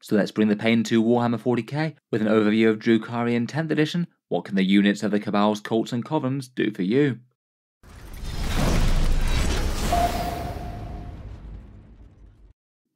So let's bring the pain to Warhammer 40k with an overview of Drukhari in 10th edition. What can the units of the Cabal's Cults and Covenants do for you?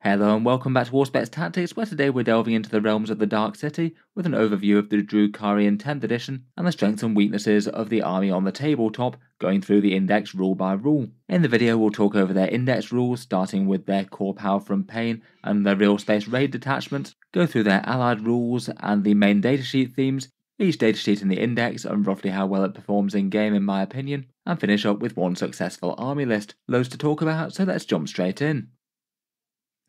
Hello and welcome back to Auspex Tactics, where today we're delving into the realms of the Dark City with an overview of the Drukhari in 10th edition and the strengths and weaknesses of the army on the tabletop, going through the index rule by rule. In the video we'll talk over their index rules, starting with their core power from pain and their Realspace Raid detachment, go through their allied rules and the main datasheet themes, each datasheet in the index and roughly how well it performs in game in my opinion, and finish up with one successful army list. Loads to talk about, so let's jump straight in.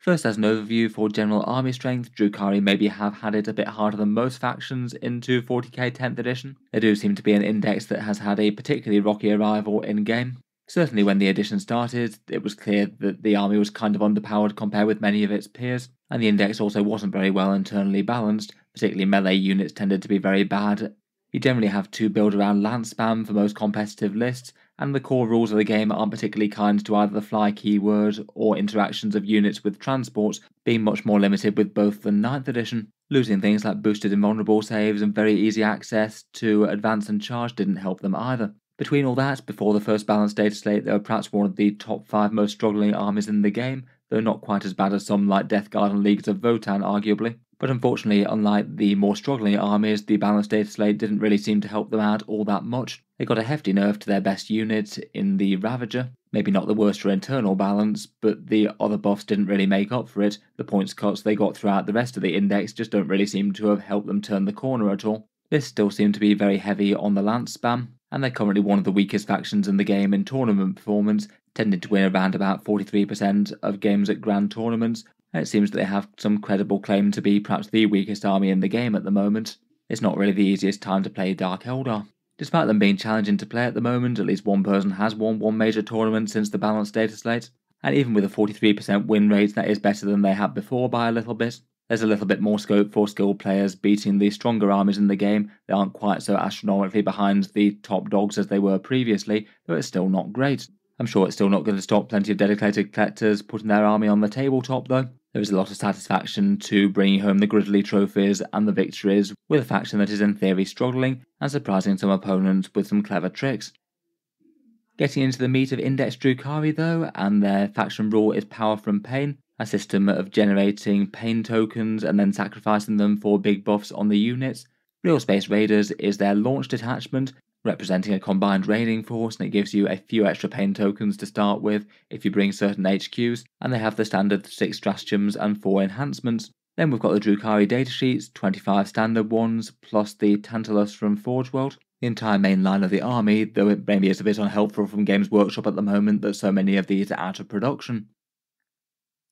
First, as an overview for general army strength, Drukhari maybe have had it a bit harder than most factions into 40k 10th edition. They do seem to be an index that has had a particularly rocky arrival in game. Certainly when the edition started, it was clear that the army was kind of underpowered compared with many of its peers, and the index also wasn't very well internally balanced, particularly melee units tended to be very bad. You generally have to build around lance spam for most competitive lists, and the core rules of the game aren't particularly kind to either the fly keyword or interactions of units with transports, being much more limited with both the 9th edition. Losing things like boosted invulnerable saves and very easy access to advance and charge didn't help them either. Between all that, before the first balanced data slate, they were perhaps one of the top 5 most struggling armies in the game, though not quite as bad as some like Death Guard and Leagues of Votan arguably. But unfortunately, unlike the more struggling armies, the balanced data slate didn't really seem to help them out all that much. They got a hefty nerf to their best unit in the Ravager, maybe not the worst for internal balance, but the other buffs didn't really make up for it. The points cuts they got throughout the rest of the index just don't really seem to have helped them turn the corner at all. This still seemed to be very heavy on the lance spam, and they're currently one of the weakest factions in the game in tournament performance, tending to win around about 43% of games at grand tournaments, and it seems that they have some credible claim to be perhaps the weakest army in the game at the moment. It's not really the easiest time to play Dark Eldar. Despite them being challenging to play at the moment, at least one person has won one major tournament since the balanced data slate, and even with a 43% win rate, that is better than they had before by a little bit. There's a little bit more scope for skilled players beating the stronger armies in the game. They aren't quite so astronomically behind the top dogs as they were previously, though it's still not great. I'm sure it's still not going to stop plenty of dedicated collectors putting their army on the tabletop though. There is a lot of satisfaction to bringing home the Grizzly trophies and the victories with a faction that is in theory struggling and surprising some opponents with some clever tricks. Getting into the meat of Index Drukhari though, and their faction rule is Power from Pain, a system of generating pain tokens and then sacrificing them for big buffs on the units. Realspace Raiders is their launch detachment, representing a combined raiding force, and it gives you a few extra pain tokens to start with if you bring certain HQs, and they have the standard 6 stratagems and 4 enhancements. Then we've got the Drukhari datasheets, 25 standard ones, plus the Tantalus from Forge World. The entire main line of the army, though it maybe is a bit unhelpful from Games Workshop at the moment that so many of these are out of production.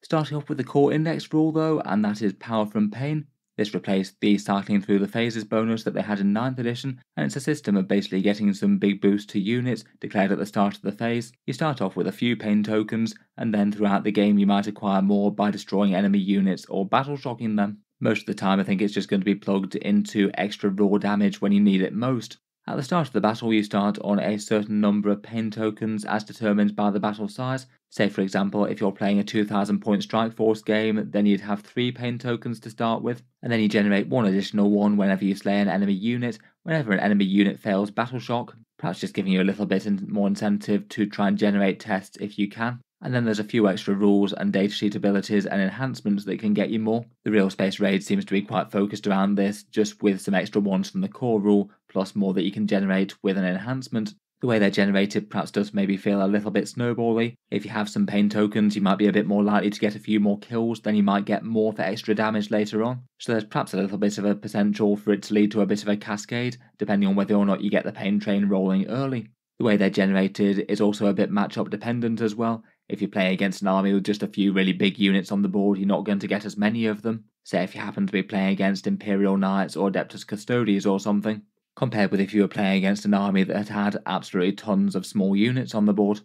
Starting off with the core index rule though, and that is Power from Pain. This replaced the cycling through the phases bonus that they had in 9th edition, and it's a system of basically getting some big boosts to units declared at the start of the phase. You start off with a few pain tokens, and then throughout the game you might acquire more by destroying enemy units or battle shocking them. Most of the time I think it's just going to be plugged into extra raw damage when you need it most. At the start of the battle you start on a certain number of pain tokens as determined by the battle size. Say for example, if you're playing a 2000 point strike force game, then you'd have 3 pain tokens to start with, and then you generate 1 additional one whenever you slay an enemy unit, whenever an enemy unit fails battle shock, perhaps just giving you a little bit more incentive to try and generate tests if you can. And then there's a few extra rules and datasheet abilities and enhancements that can get you more. The Realspace Raid seems to be quite focused around this, just with some extra ones from the core rule, plus more that you can generate with an enhancement. The way they're generated perhaps does maybe feel a little bit snowbally. If you have some pain tokens, you might be a bit more likely to get a few more kills, then you might get more for extra damage later on. So there's perhaps a little bit of a potential for it to lead to a bit of a cascade, depending on whether or not you get the pain train rolling early. The way they're generated is also a bit matchup dependent as well. If you're playing against an army with just a few really big units on the board, you're not going to get as many of them. Say if you happen to be playing against Imperial Knights or Adeptus Custodes or something, compared with if you were playing against an army that had absolutely tons of small units on the board.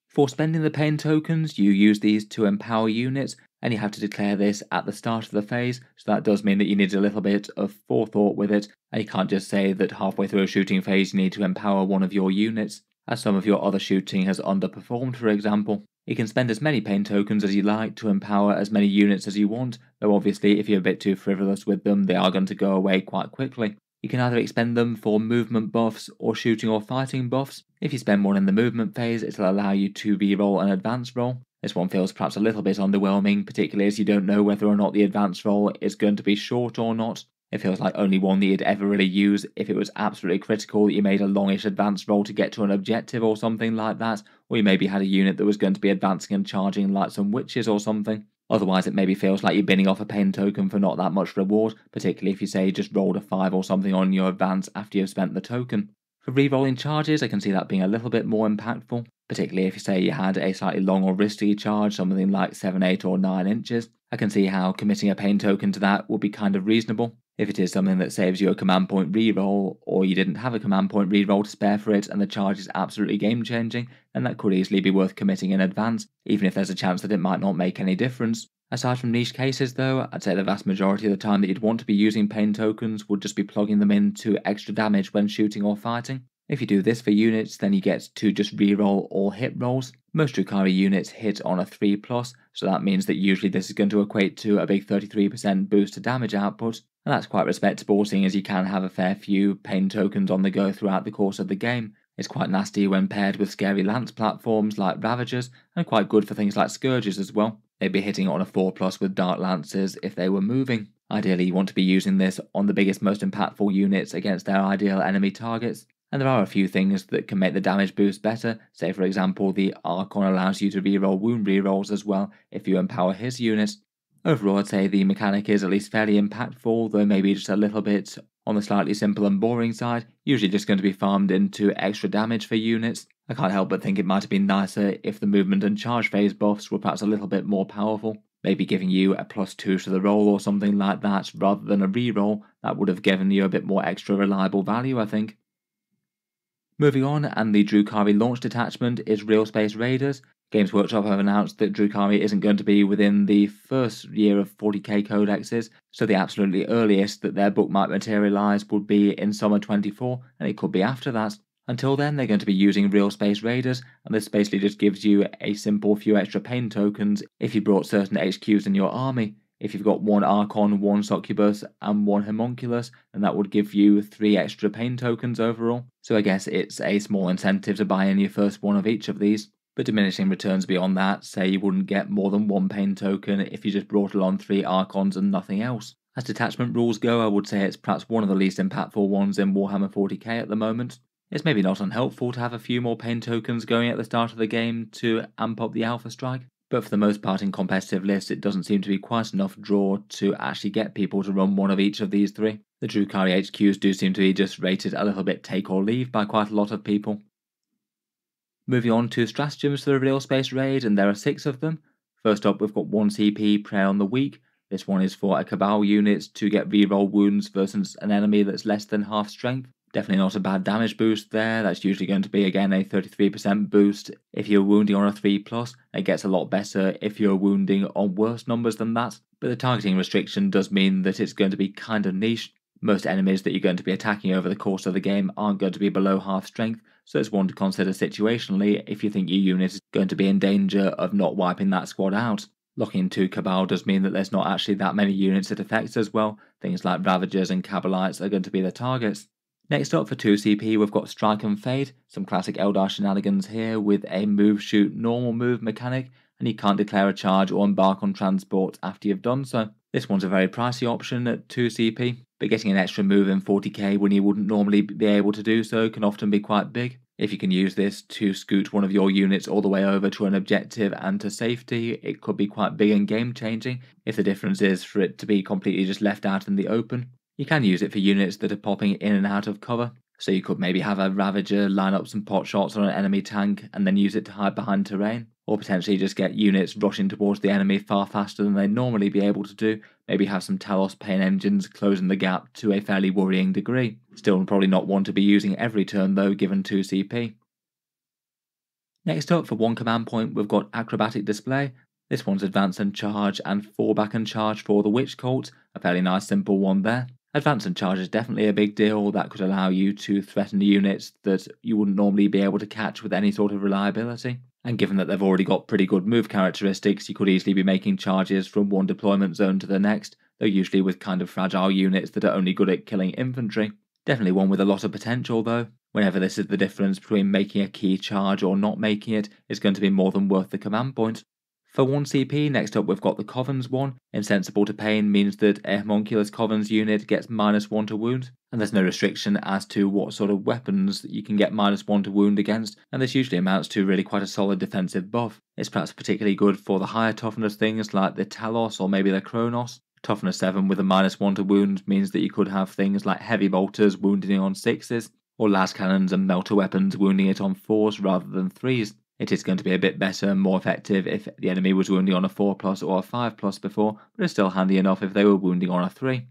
For spending the pain tokens, you use these to empower units, and you have to declare this at the start of the phase, so that does mean that you need a little bit of forethought with it, and you can't just say that halfway through a shooting phase you need to empower one of your units. as some of your other shooting has underperformed, for example. You can spend as many pain tokens as you like to empower as many units as you want, though obviously if you're a bit too frivolous with them, they are going to go away quite quickly. You can either expend them for movement buffs or shooting or fighting buffs. If you spend one in the movement phase, it'll allow you to reroll an advanced roll. This one feels perhaps a little bit underwhelming, particularly as you don't know whether or not the advanced roll is going to be short or not. It feels like only one that you'd ever really use if it was absolutely critical that you made a longish advanced roll to get to an objective or something like that, or you maybe had a unit that was going to be advancing and charging like some witches or something. Otherwise it maybe feels like you're binning off a pain token for not that much reward, particularly if you say just rolled a 5 or something on your advance after you've spent the token. For re-rolling charges, I can see that being a little bit more impactful, particularly if you say you had a slightly long or risky charge, something like 7, 8 or 9 inches. I can see how committing a pain token to that would be kind of reasonable. If it is something that saves you a command point reroll, or you didn't have a command point reroll to spare for it and the charge is absolutely game changing, then that could easily be worth committing in advance, even if there's a chance that it might not make any difference. Aside from niche cases though, I'd say the vast majority of the time that you'd want to be using pain tokens would just be plugging them into extra damage when shooting or fighting. If you do this for units, then you get to just reroll all hit rolls. Most Drukhari units hit on a 3+, so that means that usually this is going to equate to a big 33% boost to damage output, and that's quite respectable seeing as you can have a fair few pain tokens on the go throughout the course of the game. It's quite nasty when paired with scary lance platforms like Ravagers, and quite good for things like Scourges as well. They'd be hitting on a 4+ with Dark Lances if they were moving. Ideally you want to be using this on the biggest, most impactful units against their ideal enemy targets. And there are a few things that can make the damage boost better. Say for example the Archon allows you to reroll wound rerolls as well if you empower his units. Overall I'd say the mechanic is at least fairly impactful, though maybe just a little bit on the slightly simple and boring side, usually just going to be farmed into extra damage for units. I can't help but think it might have been nicer if the movement and charge phase buffs were perhaps a little bit more powerful. Maybe giving you a +2 to the roll or something like that rather than a reroll. That would have given you a bit more extra reliable value, I think. Moving on, and the Drukhari launch detachment is Realspace Raiders. Games Workshop have announced that Drukhari isn't going to be within the first year of 40k codexes, so the absolutely earliest that their book might materialise would be in summer 24, and it could be after that. Until then, they're going to be using Realspace Raiders, and this basically just gives you a simple few extra pain tokens if you brought certain HQs in your army. If you've got 1 Archon, 1 Succubus, and 1 Homunculus, then that would give you 3 extra pain tokens overall. So I guess it's a small incentive to buy in your first one of each of these. But diminishing returns beyond that, say you wouldn't get more than 1 pain token if you just brought along 3 Archons and nothing else. As detachment rules go, I would say it's perhaps one of the least impactful ones in Warhammer 40k at the moment. It's maybe not unhelpful to have a few more pain tokens going at the start of the game to amp up the Alpha Strike. But for the most part in competitive lists it doesn't seem to be quite enough draw to actually get people to run one of each of these 3. The Drukhari HQs do seem to be just rated a little bit take or leave by quite a lot of people. Moving on to stratagems for the Realspace raid, and there are 6 of them. First up we've got 1 CP Prey on the Weak. This one is for a Cabal unit to get reroll wounds versus an enemy that's less than half strength. Definitely not a bad damage boost there. That's usually going to be again a 33% boost if you're wounding on a 3+. It gets a lot better if you're wounding on worse numbers than that. But the targeting restriction does mean that it's going to be kind of niche. Most enemies that you're going to be attacking over the course of the game aren't going to be below half strength, so it's one to consider situationally if you think your unit is going to be in danger of not wiping that squad out. Locking into Cabal does mean that there's not actually that many units it affects as well. Things like Ravagers and Cabalites are going to be the targets. Next up for 2 CP we've got Strike and Fade, some classic Eldar shenanigans here with a move shoot normal move mechanic, and you can't declare a charge or embark on transport after you've done so. This one's a very pricey option at 2 CP, but getting an extra move in 40k when you wouldn't normally be able to do so can often be quite big. If you can use this to scoot one of your units all the way over to an objective and to safety, it could be quite big and game changing if the difference is for it to be completely just left out in the open. You can use it for units that are popping in and out of cover, so you could maybe have a Ravager line up some pot shots on an enemy tank and then use it to hide behind terrain, or potentially just get units rushing towards the enemy far faster than they'd normally be able to do, maybe have some Talos Pain Engines closing the gap to a fairly worrying degree. Still probably not one to be using every turn though given 2 CP. Next up for 1 command point we've got Acrobatic Display. This one's advance and charge and fall back and charge for the Witch Cult, a fairly nice simple one there. Advance and charge is definitely a big deal. That could allow you to threaten units that you wouldn't normally be able to catch with any sort of reliability. And given that they've already got pretty good move characteristics, you could easily be making charges from one deployment zone to the next, though usually with kind of fragile units that are only good at killing infantry. Definitely one with a lot of potential though. Whenever this is the difference between making a key charge or not making it, it's going to be more than worth the command point. For 1 CP, next up we've got the Covens one. Insensible to Pain means that a Homunculus Covens unit gets -1 to wound, and there's no restriction as to what sort of weapons you can get -1 to wound against, and this usually amounts to really quite a solid defensive buff. It's perhaps particularly good for the higher toughness things like the Talos or maybe the Kronos. Toughness 7 with a -1 to wound means that you could have things like heavy bolters wounding it on 6s, or las cannons and melter weapons wounding it on 4s rather than 3s. It is going to be a bit better and more effective if the enemy was wounding on a 4+ or a 5+ before, but it's still handy enough if they were wounding on a 3.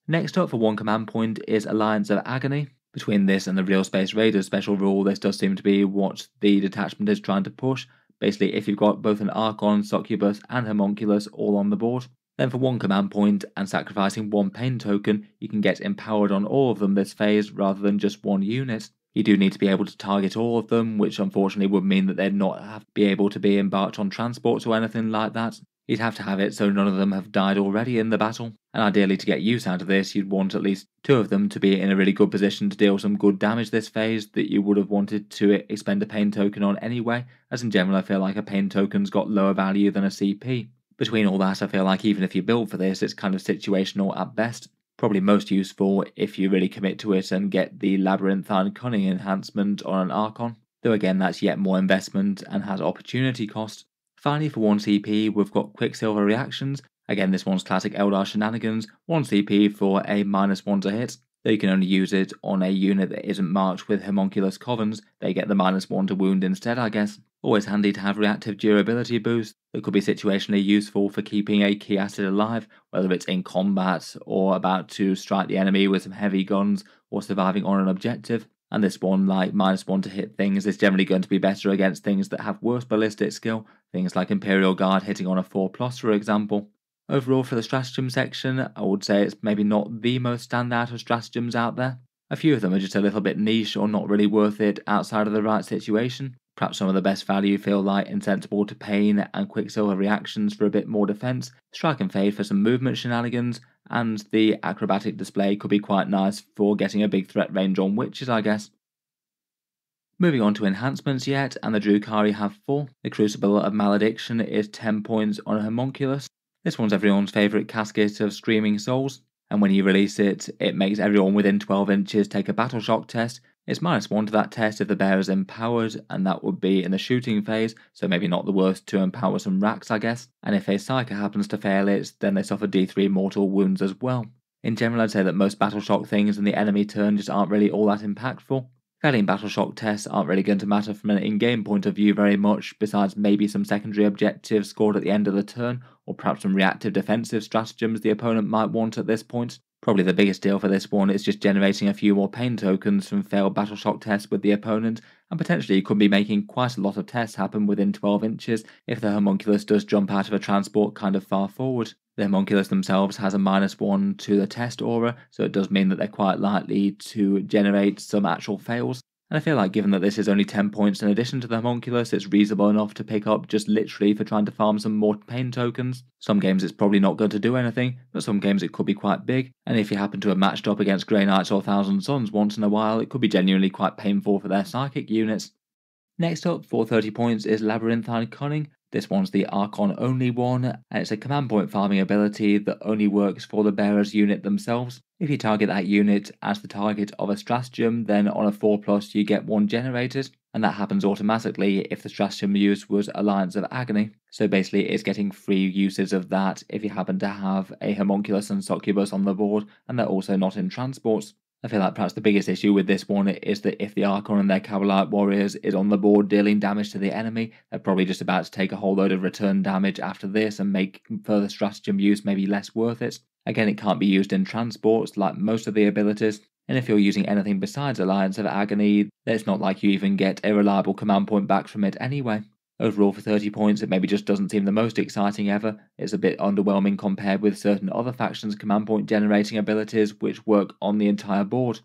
Next up for 1 command point is Alliance of Agony. Between this and the Realspace Raiders special rule, this does seem to be what the detachment is trying to push. Basically, if you've got both an Archon, Succubus and Homunculus all on the board, then for 1 command point and sacrificing 1 pain token, you can get empowered on all of them this phase rather than just 1 unit. You do need to be able to target all of them, which unfortunately would mean that they'd not be able to be embarked on transports or anything like that. You'd have to have it so none of them have died already in the battle, and ideally to get use out of this you'd want at least 2 of them to be in a really good position to deal some good damage this phase that you would have wanted to expend a pain token on anyway, as in general I feel like a pain token's got lower value than a CP. Between all that I feel like even if you build for this it's kind of situational at best. Probably most useful if you really commit to it and get the Labyrinthine Cunning enhancement on an Archon, though again that's yet more investment and has opportunity cost. Finally for 1 CP we've got Quicksilver Reactions. Again this one's classic Eldar shenanigans, 1 CP for a -1 to hit, though you can only use it on a unit that isn't marked with Homunculus Covens, they get the -1 to wound instead I guess. Always handy to have reactive durability boost that could be situationally useful for keeping a key asset alive, whether it's in combat or about to strike the enemy with some heavy guns or surviving on an objective. And this one, like -1 to hit things, is generally going to be better against things that have worse ballistic skill, things like Imperial Guard hitting on a 4+ for example. Overall for the stratagem section, I would say it's maybe not the most standout of stratagems out there. A few of them are just a little bit niche or not really worth it outside of the right situation. Perhaps some of the best value feel like Insensible to Pain and Quicksilver Reactions for a bit more defense, Strike and Fade for some movement shenanigans, and the Acrobatic Display could be quite nice for getting a big threat range on witches I guess. Moving on to enhancements yet, and the Drukhari have 4. The Crucible of Malediction is 10 points on a Homunculus. This one's everyone's favourite casket of Screaming Souls, and when you release it, it makes everyone within 12 inches take a Battle Shock test. It's -1 to that test if the bearer is empowered, and that would be in the shooting phase, so maybe not the worst to empower some racks I guess, and if a Psyker happens to fail it, then they suffer D3 mortal wounds as well. In general I'd say that most Battle Shock things in the enemy turn just aren't really all that impactful. Failing Battle Shock tests aren't really going to matter from an in-game point of view very much, besides maybe some secondary objectives scored at the end of the turn, or perhaps some reactive defensive stratagems the opponent might want at this point. Probably the biggest deal for this one is just generating a few more pain tokens from failed Battle Shock tests with the opponent, and potentially you could be making quite a lot of tests happen within 12 inches if the Homunculus does jump out of a transport kind of far forward. The Homunculus themselves has a -1 to the test aura, so it does mean that they're quite likely to generate some actual fails. And I feel like given that this is only 10 points in addition to the Homunculus, it's reasonable enough to pick up just literally for trying to farm some more pain tokens. Some games it's probably not going to do anything, but some games it could be quite big, and if you happen to have matched up against Grey Knights or Thousand Suns once in a while, it could be genuinely quite painful for their psychic units. Next up, for 30 points, is Labyrinthine Cunning. This one's the Archon only one, and it's a command point farming ability that only works for the bearer's unit themselves. If you target that unit as the target of a stratagem, then on a 4+ you get 1 generated, and that happens automatically if the stratagem used was Alliance of Agony. So basically it's getting free uses of that if you happen to have a Homunculus and Succubus on the board, and they're also not in transports. I feel like perhaps the biggest issue with this one is that if the Archon and their Cavalite Warriors is on the board dealing damage to the enemy, they're probably just about to take a whole load of return damage after this and make further stratagem use maybe less worth it. Again, it can't be used in transports like most of the abilities, and if you're using anything besides Alliance of Agony, it's not like you even get a reliable command point back from it anyway. Overall for 30 points it maybe just doesn't seem the most exciting ever, it's a bit underwhelming compared with certain other factions' command point generating abilities which work on the entire board.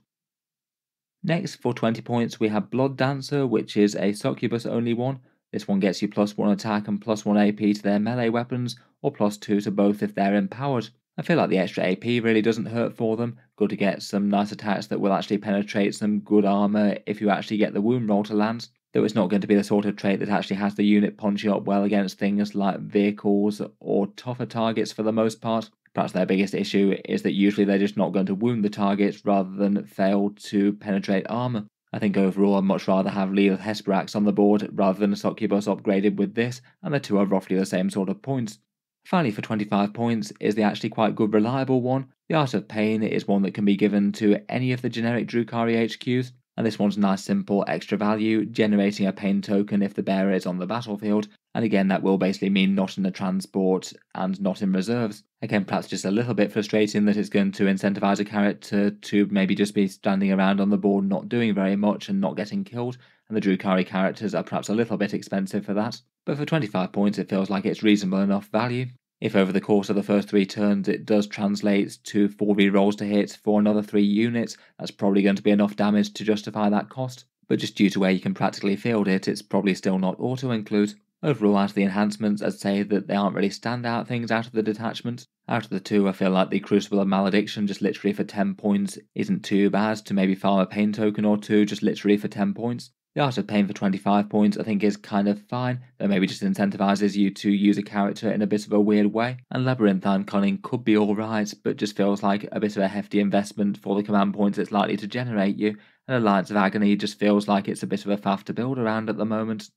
Next, for 20 points, we have Blood Dancer, which is a succubus only one. This one gets you +1 attack and +1 AP to their melee weapons, or +2 to both if they're empowered. I feel like the extra AP really doesn't hurt for them. Good to get some nice attacks that will actually penetrate some good armor if you actually get the wound roll to land. Though it's not going to be the sort of trait that actually has the unit punching up well against things like vehicles or tougher targets for the most part. Perhaps their biggest issue is that usually they're just not going to wound the targets rather than fail to penetrate armor. I think overall I'd much rather have Lethal Hesperax on the board rather than a Succubus upgraded with this, and the two are roughly the same sort of points. Finally, for 25 points is the actually quite good reliable one. The Art of Pain is one that can be given to any of the generic Drukhari HQs, and this one's nice simple extra value, generating a pain token if the bearer is on the battlefield, and again that will basically mean not in a transport and not in reserves. Again, perhaps just a little bit frustrating that it's going to incentivize a character to maybe just be standing around on the board not doing very much and not getting killed, and the Drukhari characters are perhaps a little bit expensive for that, but for 25 points it feels like it's reasonable enough value. If over the course of the first 3 turns it does translate to 4 rerolls to hit for another 3 units, that's probably going to be enough damage to justify that cost, but just due to where you can practically field it, it's probably still not auto-include. Overall, out of the enhancements, I'd say that they aren't really standout things out of the detachment. Out of the two, I feel like the Crucible of Malediction just literally for 10 points isn't too bad to maybe farm a pain token or two just literally for 10 points. The Art of Pain for 25 points I think is kind of fine, though maybe just incentivizes you to use a character in a bit of a weird way, and Labyrinthine Cunning could be alright, but just feels like a bit of a hefty investment for the command points it's likely to generate you, and Alliance of Agony just feels like it's a bit of a faff to build around at the moment.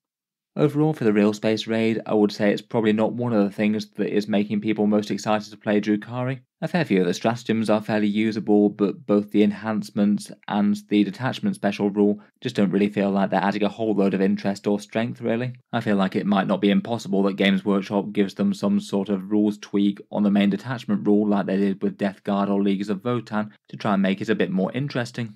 Overall, for the Realspace raid, I would say it's probably not one of the things that is making people most excited to play Drukhari. A fair few of the stratagems are fairly usable, but both the enhancements and the detachment special rule just don't really feel like they're adding a whole load of interest or strength, really. I feel like it might not be impossible that Games Workshop gives them some sort of rules tweak on the main detachment rule like they did with Death Guard or Leagues of Votann to try and make it a bit more interesting.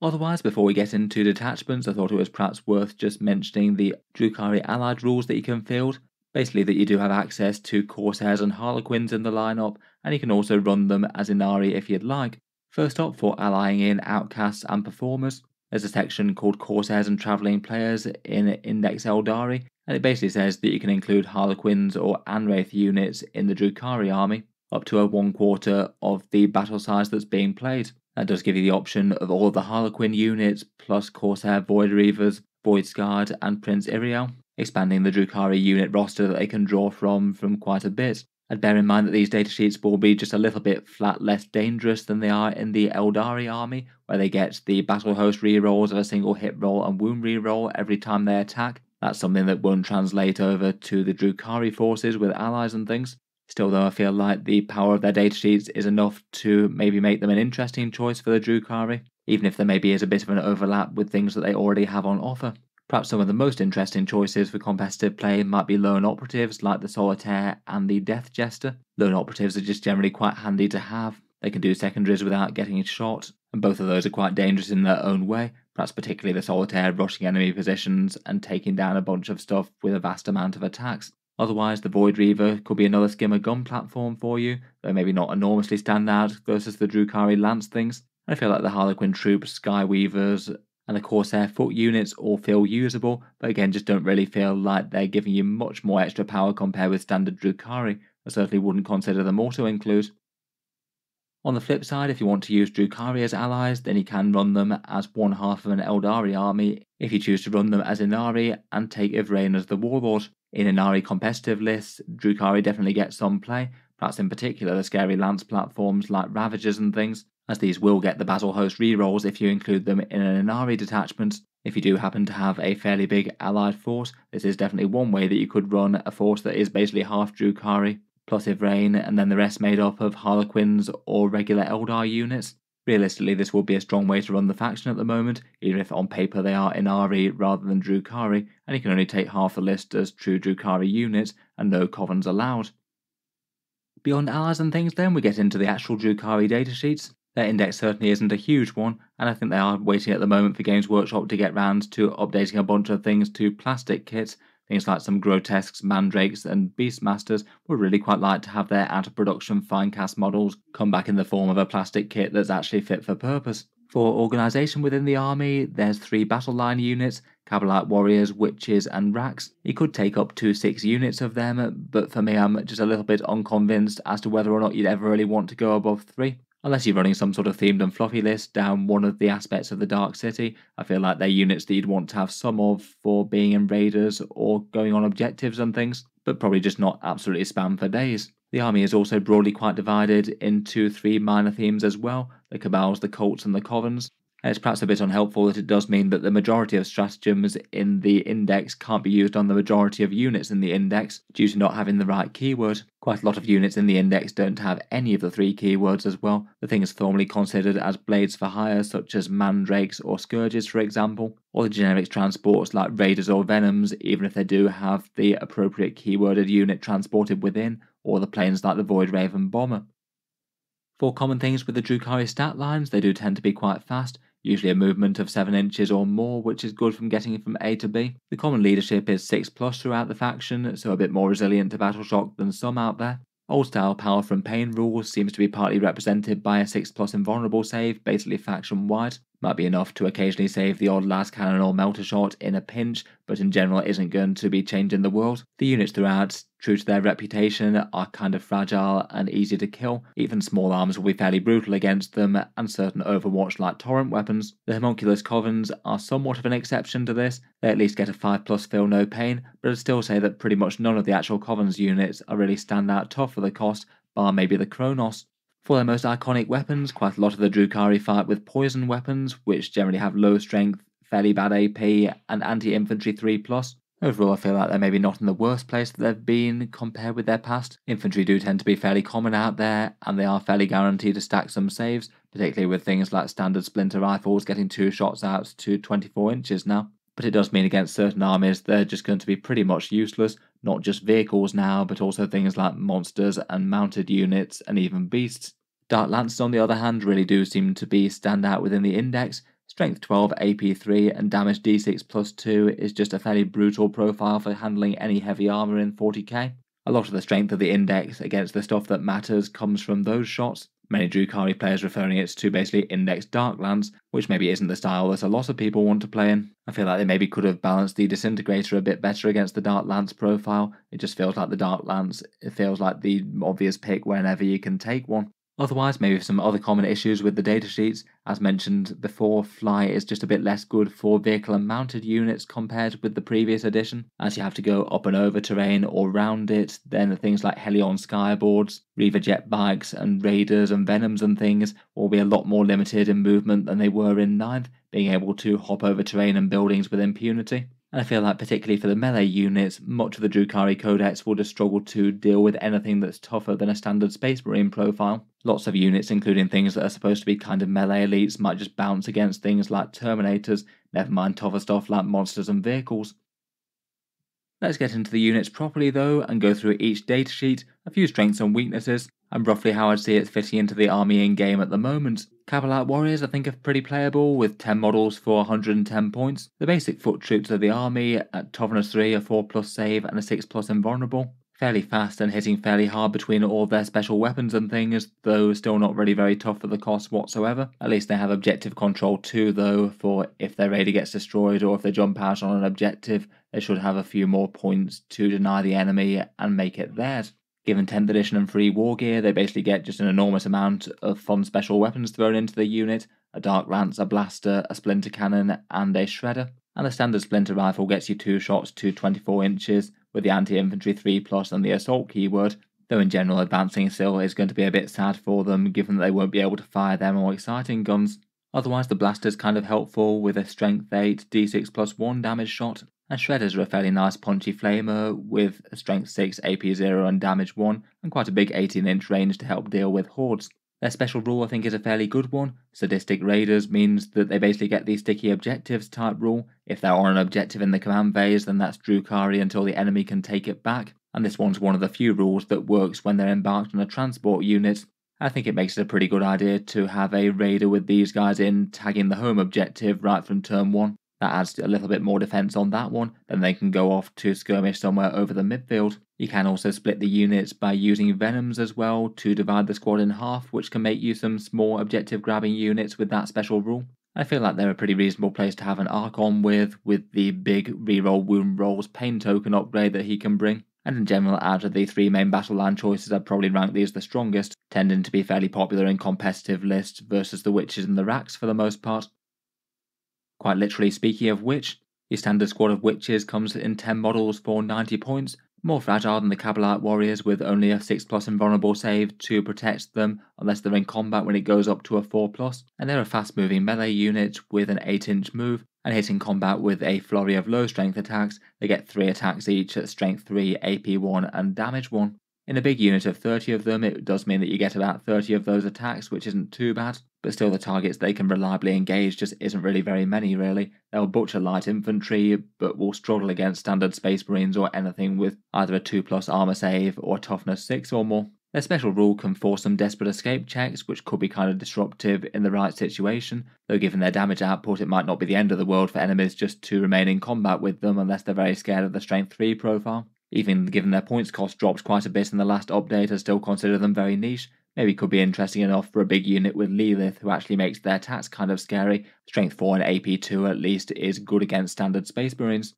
Otherwise, before we get into detachments, I thought it was perhaps worth just mentioning the Drukhari allied rules that you can field. Basically that you do have access to Corsairs and Harlequins in the lineup, and you can also run them as Inari if you'd like. First up, for allying in Outcasts and Performers, there's a section called Corsairs and Travelling Players in Index Eldari, and it basically says that you can include Harlequins or Anwraith units in the Drukhari army, up to a 1/4 of the battle size that's being played. That does give you the option of all of the Harlequin units, plus Corsair Void Reavers, Void Scarred, and Prince Iriel, expanding the Drukhari unit roster that they can draw from quite a bit. And bear in mind that these datasheets will be just a little bit flat less dangerous than they are in the Eldari army, where they get the battle host rerolls of a single hit roll and wound reroll every time they attack. That's something that won't translate over to the Drukhari forces with allies and things. Still though, I feel like the power of their datasheets is enough to maybe make them an interesting choice for the Drukhari, even if there maybe is a bit of an overlap with things that they already have on offer. Perhaps some of the most interesting choices for competitive play might be lone operatives like the Solitaire and the Death Jester. Lone operatives are just generally quite handy to have. They can do secondaries without getting shot, and both of those are quite dangerous in their own way, perhaps particularly the Solitaire rushing enemy positions and taking down a bunch of stuff with a vast amount of attacks. Otherwise, the Void Reaver could be another skimmer gun platform for you, though maybe not enormously stand out versus the Drukhari Lance things. I feel like the Harlequin troops, Skyweavers, and the Corsair foot units all feel usable, but again just don't really feel like they're giving you much more extra power compared with standard Drukhari. I certainly wouldn't consider them auto-include. On the flip side, if you want to use Drukhari as allies, then you can run them as 1/2 of an Eldari army if you choose to run them as Inari and take Ivrain as the Warlord. In Inari competitive lists, Drukhari definitely gets some play, perhaps in particular the scary lance platforms like Ravagers and things, as these will get the battle host rerolls if you include them in an Inari detachment. If you do happen to have a fairly big allied force, this is definitely one way that you could run a force that is basically half Drukhari, plus Ivrain, and then the rest made up of Harlequins or regular Eldar units. Realistically, this would be a strong way to run the faction at the moment, even if on paper they are Inari rather than Drukhari, and you can only take half the list as true Drukhari units, and no Covens allowed. Beyond allies and things then, we get into the actual Drukhari datasheets. Their index certainly isn't a huge one, and I think they are waiting at the moment for Games Workshop to get round to updating a bunch of things to plastic kits. Things like some grotesques, mandrakes, and beastmasters would really quite like to have their out-of-production fine-cast models come back in the form of a plastic kit that's actually fit for purpose. For organisation within the army, there's 3 battle line units, Cavalite Warriors, Witches, and Racks. You could take up to 6 units of them, but for me I'm just a little bit unconvinced as to whether or not you'd ever really want to go above 3. Unless you're running some sort of themed and fluffy list down one of the aspects of the Dark City, I feel like they're units that you'd want to have some of for being in raiders or going on objectives and things, but probably just not absolutely spam for days. The army is also broadly quite divided into 3 minor themes as well, the Cabals, the Cults and the Covens. And it's perhaps a bit unhelpful that it does mean that the majority of stratagems in the index can't be used on the majority of units in the index due to not having the right keyword. Quite a lot of units in the index don't have any of the 3 keywords as well. The thing is formally considered as blades for hire such as mandrakes or scourges for example, or the generic transports like raiders or venoms even if they do have the appropriate keyworded unit transported within, or the planes like the Void Raven bomber. For common things with the Drukhari stat lines, they do tend to be quite fast, usually a movement of 7 inches or more, which is good from getting from A to B. The common leadership is 6+ throughout the faction, so a bit more resilient to battle shock than some out there. Old style power from pain rules seems to be partly represented by a 6+ invulnerable save, basically faction wide. Might be enough to occasionally save the odd las cannon or melter shot in a pinch, but in general isn't going to be changing the world. The units throughout, true to their reputation, are kind of fragile and easy to kill. Even small arms will be fairly brutal against them, and certain Overwatch-like torrent weapons. The Homunculus Covens are somewhat of an exception to this. They at least get a 5+ feel no pain, but I'd still say that pretty much none of the actual Covens units are really standout tough for the cost, bar maybe the Kronos. For their most iconic weapons, quite a lot of the Drukhari fight with poison weapons, which generally have low strength, fairly bad AP, and anti-infantry 3+. Overall, I feel like they're maybe not in the worst place that they've been compared with their past. Infantry do tend to be fairly common out there, and they are fairly guaranteed to stack some saves, particularly with things like standard splinter rifles getting 2 shots out to 24 inches now. But it does mean against certain armies they're just going to be pretty much useless, not just vehicles now, but also things like monsters and mounted units and even beasts. Dark Lancers on the other hand really do seem to be stand out within the index. Strength 12, AP 3 and damage d6+2 is just a fairly brutal profile for handling any heavy armour in 40k. A lot of the strength of the index against the stuff that matters comes from those shots. Many Drukhari players referring it to basically index Darklands, which maybe isn't the style that a lot of people want to play in. I feel like they maybe could have balanced the Disintegrator a bit better against the Dark Lance profile. It just feels like the Dark Lance, it feels like the obvious pick whenever you can take one. Otherwise, maybe some other common issues with the datasheets. As mentioned before, Fly is just a bit less good for vehicle and mounted units compared with the previous edition, as you have to go up and over terrain or round it. Then things like Helion Skyboards, Reaver jet bikes, and Raiders and Venoms and things will be a lot more limited in movement than they were in 9th, being able to hop over terrain and buildings with impunity. And I feel like particularly for the melee units, much of the Drukhari Codex will just struggle to deal with anything that's tougher than a standard Space Marine profile. Lots of units, including things that are supposed to be kind of melee elites, might just bounce against things like Terminators, never mind tougher stuff like monsters and vehicles. Let's get into the units properly though, and go through each datasheet, a few strengths and weaknesses, and roughly how I'd see it fitting into the army in game at the moment. Cavalite Warriors I think are pretty playable, with 10 models for 110 points. The basic foot troops of the army at Toughness 3, a 4+ save and a 6+ invulnerable. Fairly fast and hitting fairly hard between all of their special weapons and things, though still not really very tough for the cost whatsoever. At least they have objective control too though, for if their raider gets destroyed or if they jump out on an objective, they should have a few more points to deny the enemy and make it theirs. Given 10th edition and free war gear, they basically get just an enormous amount of fun special weapons thrown into the unit, a Dark Lance, a Blaster, a Splinter Cannon and a Shredder. And the standard Splinter Rifle gets you 2 shots to 24 inches, with the anti-infantry 3+ and the assault keyword, though in general advancing still is going to be a bit sad for them given that they won't be able to fire their more exciting guns. Otherwise the Blaster's kind of helpful with a strength 8, d6+1 damage shot, and Shredders are a fairly nice punchy flamer with a strength 6, AP 0 and damage 1, and quite a big 18-inch range to help deal with hordes. Their special rule I think is a fairly good one. Sadistic Raiders means that they basically get the sticky objectives type rule. If they're on an objective in the command phase, then that's Drukhari until the enemy can take it back. And this one's one of the few rules that works when they're embarked on a transport unit. I think it makes it a pretty good idea to have a raider with these guys in tagging the home objective right from turn 1. That adds a little bit more defense on that one, then they can go off to skirmish somewhere over the midfield. You can also split the units by using venoms as well to divide the squad in half, which can make you some small objective grabbing units with that special rule. I feel like they're a pretty reasonable place to have an Archon with the big reroll wound rolls pain token upgrade that he can bring. And in general, out of the 3 main battle line choices, I'd probably rank these the strongest, tending to be fairly popular in competitive lists versus the witches and the racks for the most part. Quite literally, speaking of which, your standard squad of witches comes in 10 models for 90 points, more fragile than the Kabbalite warriors with only a 6+ invulnerable save to protect them unless they're in combat when it goes up to a 4+, and they're a fast moving melee unit with an 8-inch move, and hitting combat with a flurry of low strength attacks. They get 3 attacks each at strength 3, AP 1 and damage 1. In a big unit of 30 of them, it does mean that you get about 30 of those attacks, which isn't too bad, but still the targets they can reliably engage just isn't really very many really. They'll butcher light infantry, but will struggle against standard space marines or anything with either a 2+ armor save or toughness 6 or more. Their special rule can force some desperate escape checks, which could be kind of disruptive in the right situation, though given their damage output it might not be the end of the world for enemies just to remain in combat with them unless they're very scared of the strength 3 profile. Even given their points cost dropped quite a bit in the last update, I still consider them very niche. Maybe could be interesting enough for a big unit with Lilith, who actually makes their attacks kind of scary. Strength 4 and AP 2 at least is good against standard space marines.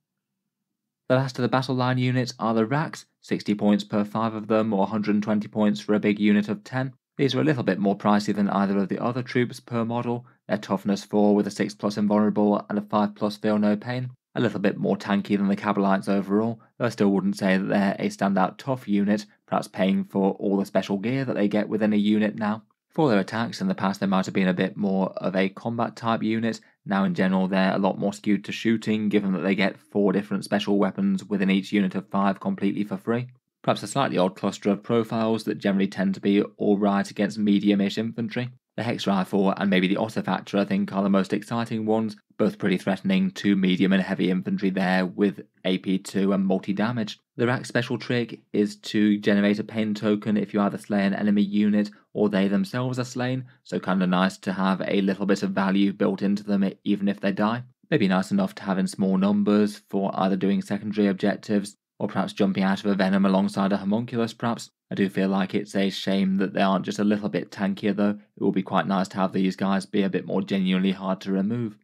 The last of the battle line units are the racks, 60 points per 5 of them or 120 points for a big unit of 10. These are a little bit more pricey than either of the other troops per model. They're toughness 4 with a 6+ invulnerable and a 5+ feel no pain. A little bit more tanky than the Kabbalites overall, though I still wouldn't say that they're a standout tough unit, perhaps paying for all the special gear that they get within a unit now. For their attacks, in the past they might have been a bit more of a combat type unit. Now in general they're a lot more skewed to shooting, given that they get 4 different special weapons within each unit of 5 completely for free. Perhaps a slightly odd cluster of profiles that generally tend to be alright against medium-ish infantry. The Hex Rifle and maybe the Ossifactor I think are the most exciting ones, both pretty threatening to medium and heavy infantry there with AP2 and multi-damage. The rack special trick is to generate a pain token if you either slay an enemy unit or they themselves are slain, so kinda nice to have a little bit of value built into them even if they die. Maybe nice enough to have in small numbers for either doing secondary objectives or perhaps jumping out of a venom alongside a homunculus perhaps. I do feel like it's a shame that they aren't just a little bit tankier though. It will be quite nice to have these guys be a bit more genuinely hard to remove.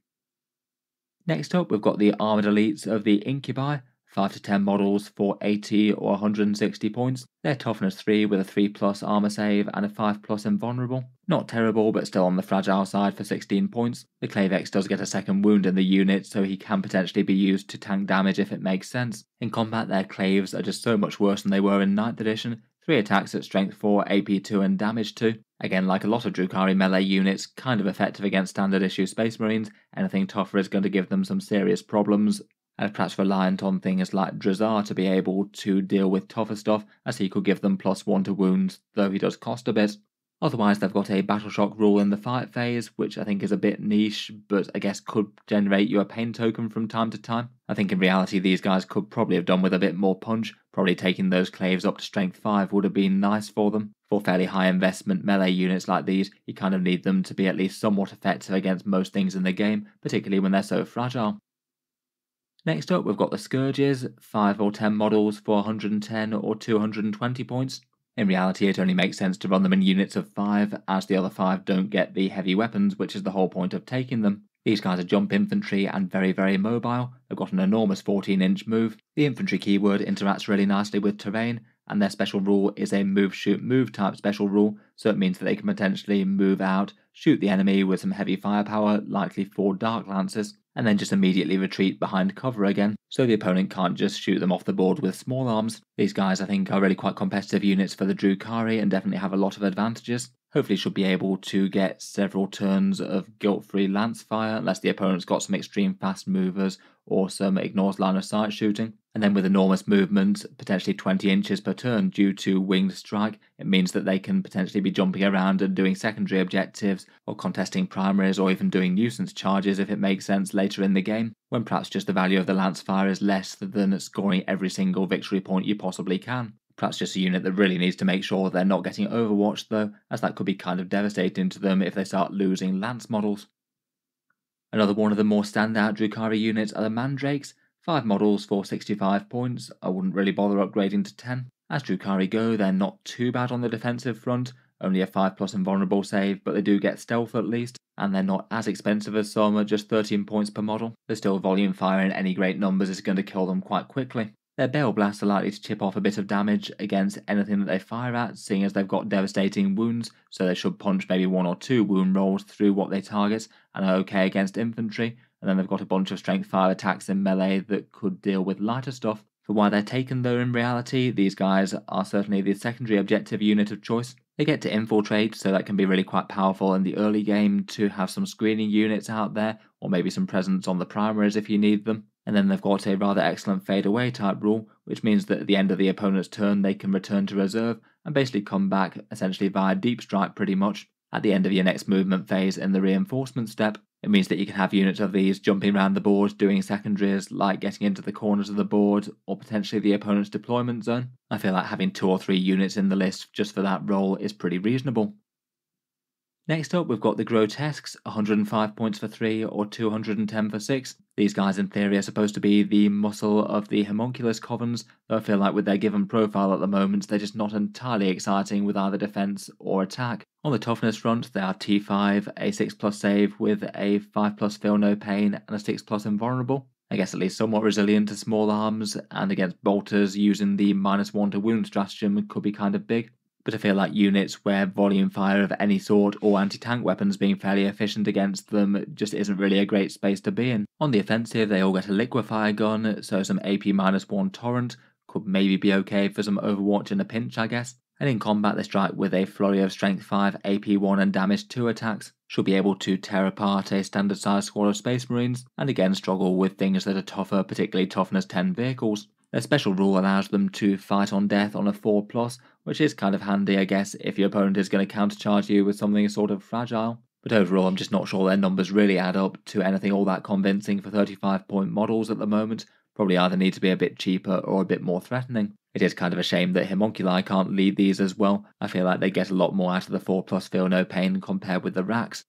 Next up we've got the armoured elites of the Incubi, 5 to 10 models for 80 or 160 points. They're toughness 3 with a 3+ armor save and a 5+ invulnerable. Not terrible, but still on the fragile side for 16 points. The Clavex does get a second wound in the unit, so he can potentially be used to tank damage if it makes sense. In combat their Claves are just so much worse than they were in 9th edition. 3 attacks at strength 4, AP 2 and damage 2. Again, like a lot of Drukhari melee units, kind of effective against standard issue space marines. Anything tougher is going to give them some serious problems, and perhaps reliant on things like Drazar to be able to deal with tougher stuff, as he could give them +1 to wounds, though he does cost a bit. Otherwise they've got a battle shock rule in the fight phase, which I think is a bit niche, but I guess could generate you a pain token from time to time. I think in reality these guys could probably have done with a bit more punch, probably taking those Claves up to strength 5 would have been nice for them. For fairly high investment melee units like these, you kind of need them to be at least somewhat effective against most things in the game, particularly when they're so fragile. Next up we've got the Scourges, 5 or 10 models for 110 or 220 points. In reality it only makes sense to run them in units of 5, as the other 5 don't get the heavy weapons, which is the whole point of taking them. These guys are jump infantry and very mobile. They've got an enormous 14-inch move. The infantry keyword interacts really nicely with terrain, and their special rule is a move shoot move type special rule, so it means that they can potentially move out, shoot the enemy with some heavy firepower, likely 4 Dark Lances, and then just immediately retreat behind cover again, so the opponent can't just shoot them off the board with small arms. These guys I think are really quite competitive units for the Drukhari and definitely have a lot of advantages. Hopefully should be able to get several turns of guilt-free lance fire, unless the opponent's got some extreme fast movers or some ignores line of sight shooting. And then with enormous movement, potentially 20 inches per turn due to winged strike, it means that they can potentially be jumping around and doing secondary objectives, or contesting primaries, or even doing nuisance charges if it makes sense later in the game, when perhaps just the value of the lance fire is less than scoring every single victory point you possibly can. Perhaps just a unit that really needs to make sure they're not getting overwatched though, as that could be kind of devastating to them if they start losing lance models. Another one of the more standout Drukhari units are the Mandrakes, 5 models for 65 points. I wouldn't really bother upgrading to 10. As Drukhari go, they're not too bad on the defensive front, only a 5+ invulnerable save, but they do get stealth at least, and they're not as expensive as some at just 13 points per model. But still, volume fire in any great numbers is going to kill them quite quickly. Their Bale Blasts are likely to chip off a bit of damage against anything that they fire at, seeing as they've got devastating wounds, so they should punch maybe 1 or 2 wound rolls through what they target, and are okay against infantry, and then they've got a bunch of strength 5 attacks in melee that could deal with lighter stuff. For why they're taken though in reality, these guys are certainly the secondary objective unit of choice. They get to infiltrate, so that can be really quite powerful in the early game to have some screening units out there, or maybe some presence on the primaries if you need them. And then they've got a rather excellent fade away type rule, which means that at the end of the opponent's turn they can return to reserve and basically come back essentially via deep strike pretty much at the end of your next movement phase in the reinforcement step. It means that you can have units of these jumping around the board doing secondaries like getting into the corners of the board or potentially the opponent's deployment zone. I feel like having 2 or 3 units in the list just for that role is pretty reasonable. Next up, we've got the Grotesques, 105 points for 3 or 210 for 6. These guys in theory are supposed to be the muscle of the Homunculus Covens, though I feel like with their given profile at the moment, they're just not entirely exciting with either defense or attack. On the toughness front, they are T5, a 6+ save with a 5+ feel no pain and a 6+ invulnerable. I guess at least somewhat resilient to small arms, and against bolters using the -1 to wound stratagem could be kind of big. But I feel like units where volume fire of any sort or anti-tank weapons being fairly efficient against them just isn't really a great space to be in. On the offensive, they all get a liquefier gun, so some AP -1 torrent could maybe be okay for some overwatch in a pinch, I guess. And in combat, they strike with a flurry of strength 5, AP 1 and damage 2 attacks. Should be able to tear apart a standard sized squad of Space Marines, and again struggle with things that are tougher, particularly toughness 10 vehicles. Their special rule allows them to fight on death on a 4+, which is kind of handy I guess if your opponent is going to countercharge you with something sort of fragile. But overall I'm just not sure their numbers really add up to anything all that convincing for 35-point models at the moment. Probably either need to be a bit cheaper or a bit more threatening. It is kind of a shame that Homunculi can't lead these as well. I feel like they get a lot more out of the 4+ feel no pain compared with the racks.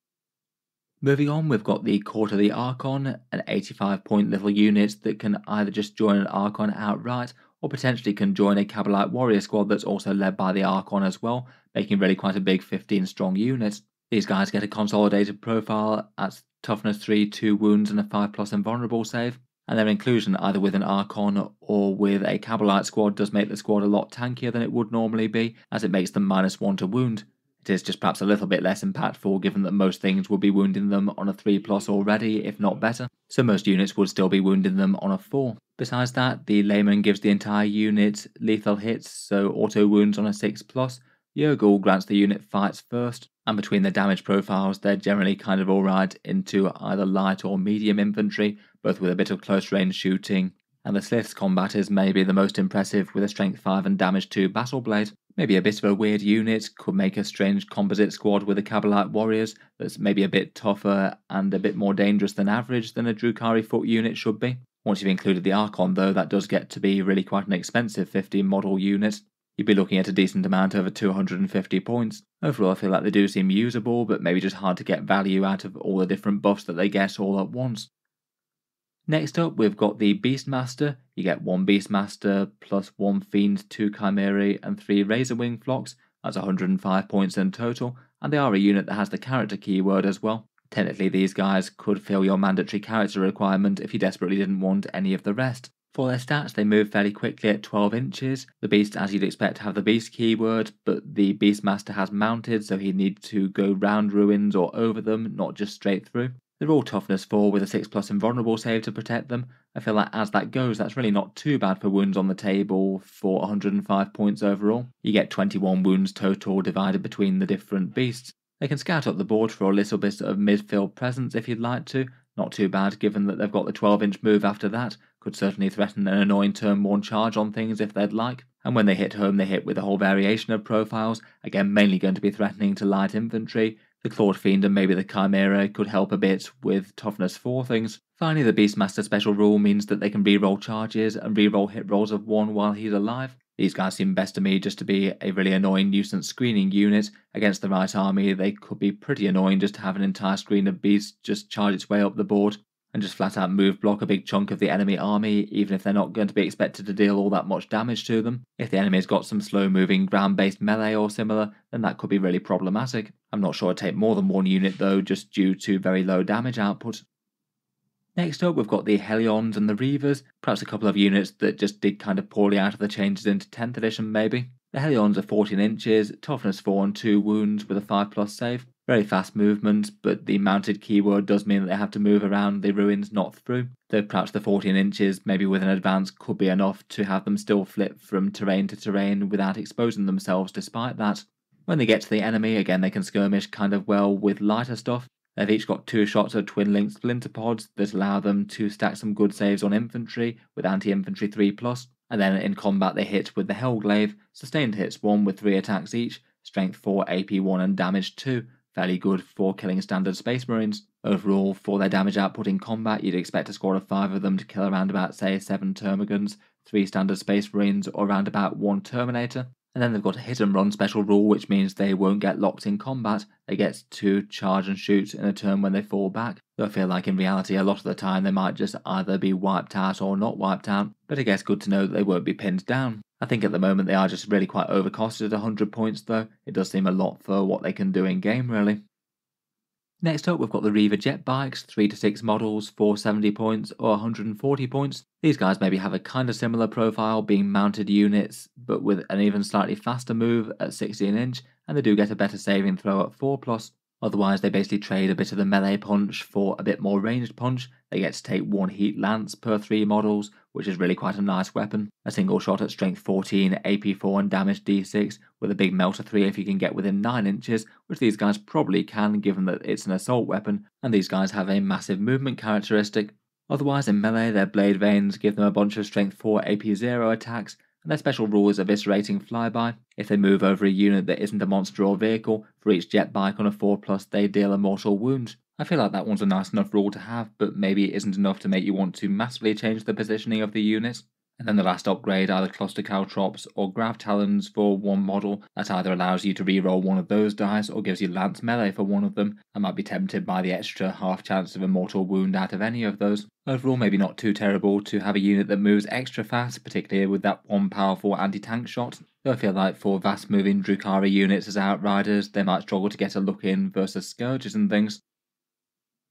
Moving on, we've got the Court of the Archon, an 85-point little unit that can either just join an Archon outright, or potentially can join a Cabalite Warrior squad that's also led by the Archon as well, making really quite a big 15-strong unit. These guys get a consolidated profile at toughness 3, 2 wounds and a 5+ invulnerable save, and their inclusion either with an Archon or with a Cabalite squad does make the squad a lot tankier than it would normally be, as it makes them -1 to wound. It is just perhaps a little bit less impactful given that most things would be wounding them on a 3+ already, if not better, so most units would still be wounding them on a 4. Besides that, the Layman gives the entire unit lethal hits, so auto wounds on a 6+. Yurgle grants the unit fights first, and between the damage profiles they're generally kind of alright into either light or medium infantry, both with a bit of close range shooting, and the Slith's combat is maybe the most impressive with a strength 5 and damage 2 battle blade. Maybe a bit of a weird unit, could make a strange composite squad with the Cabalite Warriors that's maybe a bit tougher and a bit more dangerous than average than a Drukhari foot unit should be. Once you've included the Archon though, that does get to be really quite an expensive 15 model unit. You'd be looking at a decent amount over 250 points. Overall I feel like they do seem usable, but maybe just hard to get value out of all the different buffs that they get all at once. Next up, we've got the Beastmaster. You get 1 Beastmaster plus 1 Fiend, 2 Chimerae, and 3 Razorwing Flocks. That's 105 points in total, and they are a unit that has the character keyword as well. Technically, these guys could fill your mandatory character requirement if you desperately didn't want any of the rest. For their stats, they move fairly quickly at 12 inches. The Beast, as you'd expect, have the Beast keyword, but the Beastmaster has mounted, so he'd need to go round ruins or over them, not just straight through. They're all toughness 4 with a 6+ invulnerable save to protect them. I feel like as that goes, that's really not too bad for wounds on the table for 105 points overall. You get 21 wounds total divided between the different beasts. They can scout up the board for a little bit of midfield presence if you'd like to. Not too bad given that they've got the 12-inch move after that. Could certainly threaten an annoying turn 1 charge on things if they'd like. And when they hit home, they hit with a whole variation of profiles, again mainly going to be threatening to light infantry. The Clawed Fiend and maybe the Chimera could help a bit with toughness 4 things. Finally, the Beastmaster special rule means that they can reroll charges and reroll hit rolls of 1 while he's alive. These guys seem best to me just to be a really annoying nuisance screening unit. Against the right army, they could be pretty annoying just to have an entire screen of beasts just charge its way up the board and just flat out move block a big chunk of the enemy army, even if they're not going to be expected to deal all that much damage to them. If the enemy's got some slow moving ground based melee or similar, then that could be really problematic. I'm not sure it'd take more than one unit though, just due to very low damage output. Next up, we've got the Hellions and the Reavers, perhaps a couple of units that just did kind of poorly out of the changes into 10th edition maybe. The Hellions are 14 inches, toughness 4 and 2 wounds with a 5+ save. Very fast movement, but the mounted keyword does mean that they have to move around the ruins, not through. Though perhaps the 14 inches, maybe with an advance, could be enough to have them still flip from terrain to terrain without exposing themselves despite that. When they get to the enemy, again they can skirmish kind of well with lighter stuff. They've each got 2 shots of twin-linked splinter pods that allow them to stack some good saves on infantry with anti-infantry 3+, and then in combat they hit with the Hellglaive, sustained hits 1 with 3 attacks each, strength 4, AP 1 and damage 2, fairly good for killing standard Space Marines. Overall, for their damage output in combat, you'd expect a score of 5 of them to kill around about say 7 Termagants, 3 standard Space Marines or around about 1 Terminator. And then they've got a hit and run special rule, which means they won't get locked in combat. They get to charge and shoot in a turn when they fall back. Though I feel like in reality a lot of the time they might just either be wiped out or not wiped out, but I guess good to know that they won't be pinned down. I think at the moment they are just really quite overcosted at 100 points though. It does seem a lot for what they can do in game really. Next up, we've got the Reaver jet bikes, 3 to 6 models, 470 points or 140 points. These guys maybe have a kind of similar profile, being mounted units, but with an even slightly faster move at 16 inch, and they do get a better saving throw at 4+. Otherwise, they basically trade a bit of the melee punch for a bit more ranged punch. They get to take 1 heat lance per 3 models, which is really quite a nice weapon. A single shot at strength 14, AP 4 and damage D6, with a big melter 3 if you can get within 9 inches, which these guys probably can given that it's an assault weapon, and these guys have a massive movement characteristic. Otherwise, in melee, their blade veins give them a bunch of strength 4 AP 0 attacks, and their special rule is eviscerating flyby. If they move over a unit that isn't a monster or vehicle, for each jet bike on a 4+, they deal a mortal wound. I feel like that one's a nice enough rule to have, but maybe it isn't enough to make you want to massively change the positioning of the unit. And then the last upgrade are the Cluster Caltrops or Grav Talons for 1 model that either allows you to reroll one of those dice or gives you Lance Melee for one of them. I might be tempted by the extra half chance of a mortal wound out of any of those. Overall, maybe not too terrible to have a unit that moves extra fast, particularly with that one powerful anti-tank shot. Though I feel like for fast moving Drukhari units as Outriders, they might struggle to get a look in versus Scourges and things.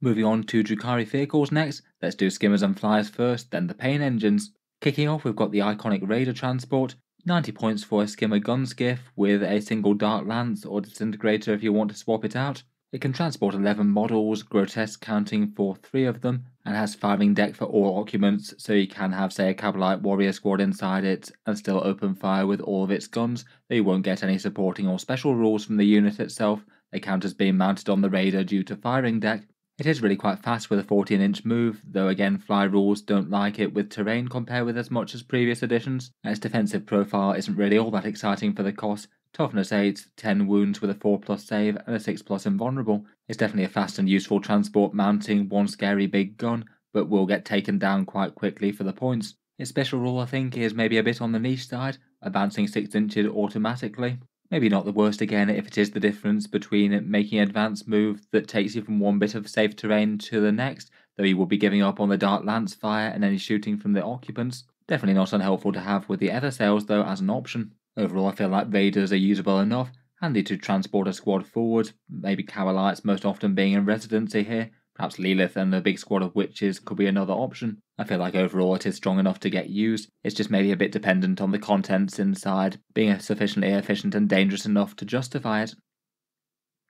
Moving on to Drukhari vehicles next, let's do Skimmers and Flyers first, then the Pain Engines. Kicking off, we've got the iconic Raider transport, 90 points for a Skimmer gun skiff with a single Dark Lance or Disintegrator if you want to swap it out. It can transport 11 models, grotesque counting for 3 of them, and has firing deck for all occupants, so you can have say a Cabalite warrior squad inside it and still open fire with all of its guns, though you won't get any supporting or special rules from the unit itself. They count as being mounted on the Raider due to firing deck. It is really quite fast with a 14-inch move, though again fly rules don't like it with terrain compared with as much as previous editions, and its defensive profile isn't really all that exciting for the cost. Toughness 8, 10 wounds with a 4+ save and a 6+ invulnerable. It's definitely a fast and useful transport mounting one scary big gun, but will get taken down quite quickly for the points. Its special rule I think is maybe a bit on the niche side, advancing 6 inches automatically. Maybe not the worst again if it is the difference between making an advanced move that takes you from one bit of safe terrain to the next, though you will be giving up on the Dark Lance fire and any shooting from the occupants. Definitely not unhelpful to have with the other sails though as an option. Overall I feel like Raiders are usable enough, handy to transport a squad forward, maybe Cavalites most often being in residency here. Perhaps Lilith and a big squad of witches could be another option. I feel like overall it is strong enough to get used, it's just maybe a bit dependent on the contents inside being sufficiently efficient and dangerous enough to justify it.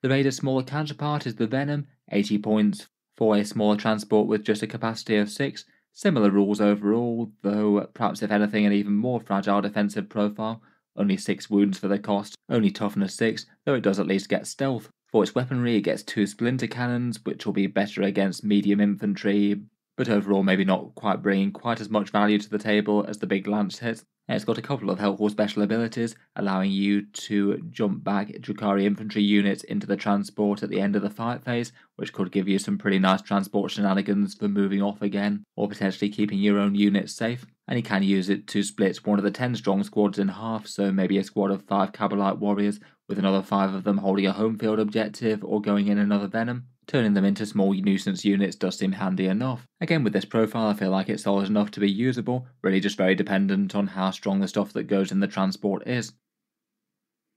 The Raider's smaller counterpart is the Venom, 80 points for a smaller transport with just a capacity of 6. Similar rules overall, though perhaps if anything an even more fragile defensive profile. Only 6 wounds for the cost, only toughness 6, though it does at least get stealth. For its weaponry it gets 2 splinter cannons, which will be better against medium infantry, but overall maybe not quite bringing quite as much value to the table as the big lance hits. And it's got a couple of helpful special abilities, allowing you to jump back Drukhari infantry units into the transport at the end of the fight phase, which could give you some pretty nice transport shenanigans for moving off again, or potentially keeping your own units safe. And you can use it to split one of the 10 strong squads in half, so maybe a squad of 5 Cabalite warriors, with another 5 of them holding a home field objective or going in another venom. Turning them into small nuisance units does seem handy enough. Again, with this profile, I feel like it's solid enough to be usable, really just very dependent on how strong the stuff that goes in the transport is.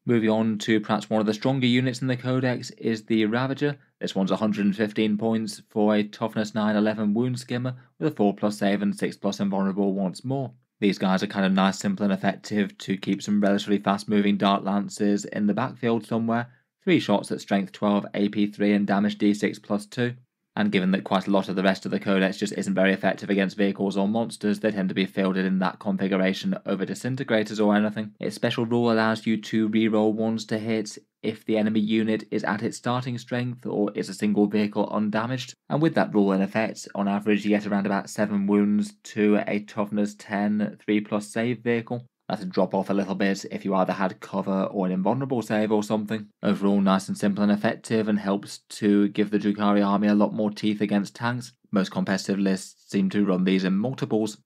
Moving on to perhaps one of the stronger units in the codex is the Ravager. This one's 115 points for a toughness 9/11 wound skimmer with a 4+ save and 6+ invulnerable once more. These guys are kind of nice, simple and effective to keep some relatively fast moving dart lances in the backfield somewhere. 3 shots at strength 12, AP 3 and damage d6 +2. And given that quite a lot of the rest of the codex just isn't very effective against vehicles or monsters, they tend to be fielded in that configuration over disintegrators or anything. Its special rule allows you to reroll ones to hit if the enemy unit is at its starting strength or is a single vehicle undamaged. And with that rule in effect, on average you get around about 7 wounds to a toughness 10, 3+ save vehicle. That'd drop off a little bit if you either had cover or an invulnerable save or something. Overall nice and simple and effective, and helps to give the Drukhari army a lot more teeth against tanks. Most competitive lists seem to run these in multiples.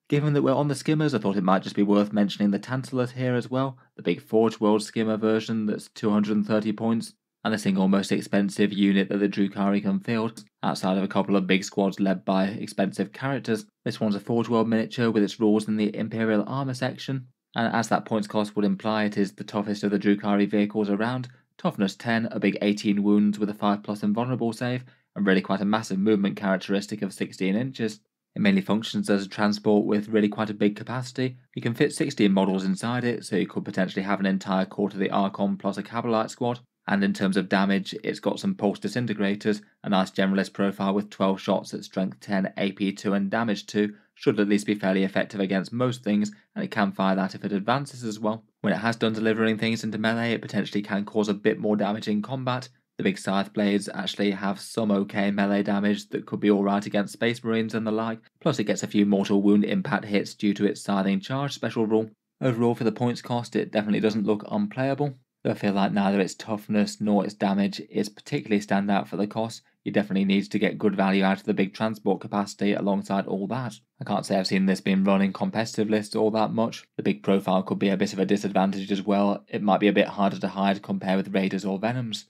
Given that we're on the skimmers, I thought it might just be worth mentioning the Tantalus here as well, the big Forge World skimmer version that's 230 points, and the single most expensive unit that the Drukhari can field, outside of a couple of big squads led by expensive characters. This one's a Forge World miniature with its rules in the Imperial Armour section, and as that points cost would imply, it is the toughest of the Drukhari vehicles around. Toughness 10, a big 18 wounds with a 5+ invulnerable save, and really quite a massive movement characteristic of 16 inches. It mainly functions as a transport with really quite a big capacity. You can fit 16 models inside it, so you could potentially have an entire Court of the Archon plus a Cabalite squad. And in terms of damage, it's got some pulse disintegrators, a nice generalist profile with 12 shots at strength 10, AP 2 and damage 2, should at least be fairly effective against most things, and it can fire that if it advances as well. When it has done delivering things into melee, it potentially can cause a bit more damage in combat. The big scythe blades actually have some okay melee damage that could be alright against Space Marines and the like, plus it gets a few mortal wound impact hits due to its scything charge special rule. Overall for the points cost, it definitely doesn't look unplayable. Though I feel like neither its toughness nor its damage is particularly stand out for the cost. You definitely need to get good value out of the big transport capacity alongside all that. I can't say I've seen this being run in competitive lists all that much. The big profile could be a bit of a disadvantage as well. It might be a bit harder to hide compared with Raiders or Venoms.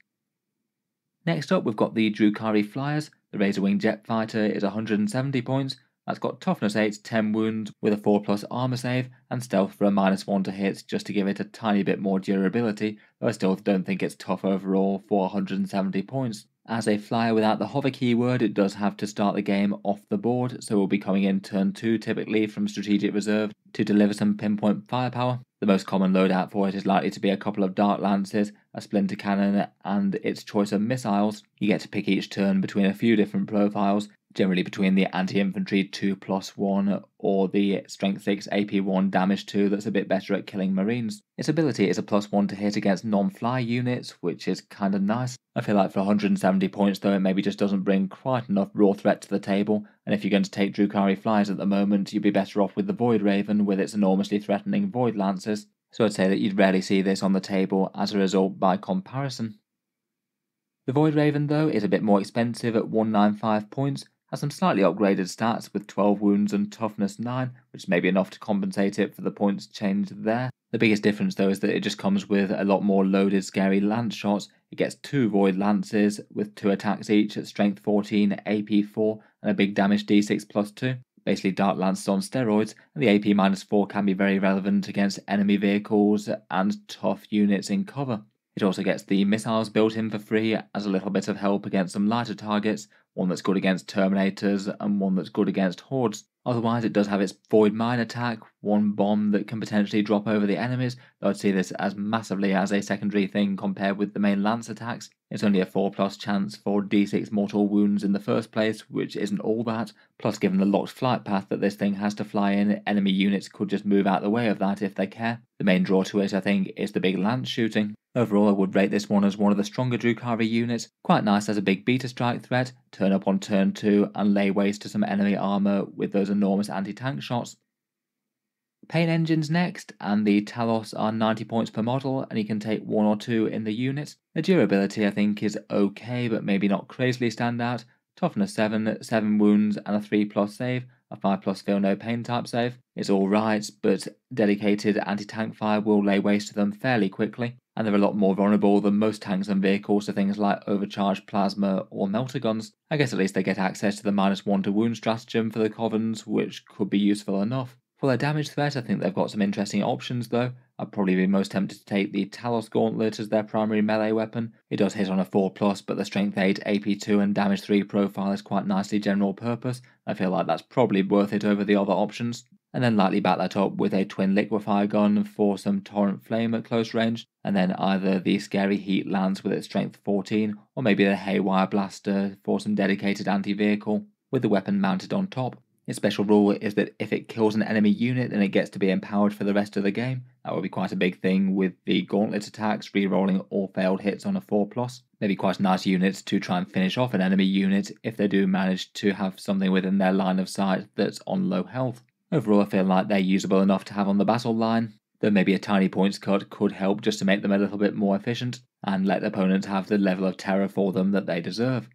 Next up we've got the Drukhari Flyers. The Razor Wing Jet Fighter is 170 points. That's got toughness 8, 10 wounds with a 4+ armor save, and stealth for a -1 to hit just to give it a tiny bit more durability, though I still don't think it's tough overall for 170 points. As a flyer without the hover keyword, it does have to start the game off the board, so we'll be coming in turn 2 typically from strategic reserve to deliver some pinpoint firepower. The most common loadout for it is likely to be a couple of dart lances, a splinter cannon, and its choice of missiles. You get to pick each turn between a few different profiles, generally between the anti-infantry 2+1 or the strength 6 AP1 damage 2 that's a bit better at killing marines. Its ability is a +1 to hit against non-fly units, which is kinda nice. I feel like for 170 points though, it maybe just doesn't bring quite enough raw threat to the table, and if you're going to take Drukhari Flyers at the moment, you'd be better off with the Void Raven with its enormously threatening Void Lancers. So I'd say that you'd rarely see this on the table as a result by comparison. The Void Raven though is a bit more expensive at 195 points, has some slightly upgraded stats with 12 wounds and toughness 9, which may be enough to compensate it for the points changed there. The biggest difference though is that it just comes with a lot more loaded scary lance shots. It gets 2 Void Lances with 2 attacks each at strength 14, AP 4 and a big damage d6 +2. Basically dart lances on steroids, and the AP -4 can be very relevant against enemy vehicles and tough units in cover. It also gets the missiles built in for free as a little bit of help against some lighter targets, one that's good against Terminators and one that's good against Hordes. Otherwise, it does have its Void Mine attack, one bomb that can potentially drop over the enemies, though I'd see this as massively as a secondary thing compared with the main lance attacks. It's only a 4+ chance for d6 mortal wounds in the first place, which isn't all that, plus given the locked flight path that this thing has to fly in, enemy units could just move out the way of that if they care. The main draw to it, I think, is the big lance shooting. Overall, I would rate this one as one of the stronger Drukhari units, quite nice as a big beta strike threat, turn up on turn 2 and lay waste to some enemy armour with those enormous anti-tank shots. Pain engines next, and the Talos are 90 points per model, and you can take 1 or 2 in the unit. The durability I think is okay, but maybe not crazily standout. Toughness 7, 7 wounds and a 3+ save, a 5+ feel no pain type save. It's alright, but dedicated anti-tank fire will lay waste to them fairly quickly, and they're a lot more vulnerable than most tanks and vehicles to things like overcharged plasma or melter guns. I guess at least they get access to the -1 to wound stratagem for the Covens, which could be useful enough. For their damage threat, I think they've got some interesting options though. I'd probably be most tempted to take the Talos Gauntlet as their primary melee weapon. It does hit on a 4+, but the Strength 8, AP 2 and Damage 3 profile is quite nicely general purpose. I feel like that's probably worth it over the other options. And then lightly back that up with a twin liquefier gun for some Torrent Flame at close range, and then either the Scary Heat Lance with its Strength 14, or maybe the Haywire Blaster for some dedicated anti-vehicle, with the weapon mounted on top. Its special rule is that if it kills an enemy unit, then it gets to be empowered for the rest of the game. That would be quite a big thing with the gauntlet attacks, re-rolling all failed hits on a 4+. Maybe quite a nice unit to try and finish off an enemy unit if they do manage to have something within their line of sight that's on low health. Overall, I feel like they're usable enough to have on the battle line, though maybe a tiny points cut could help just to make them a little bit more efficient, and let the opponents have the level of terror for them that they deserve.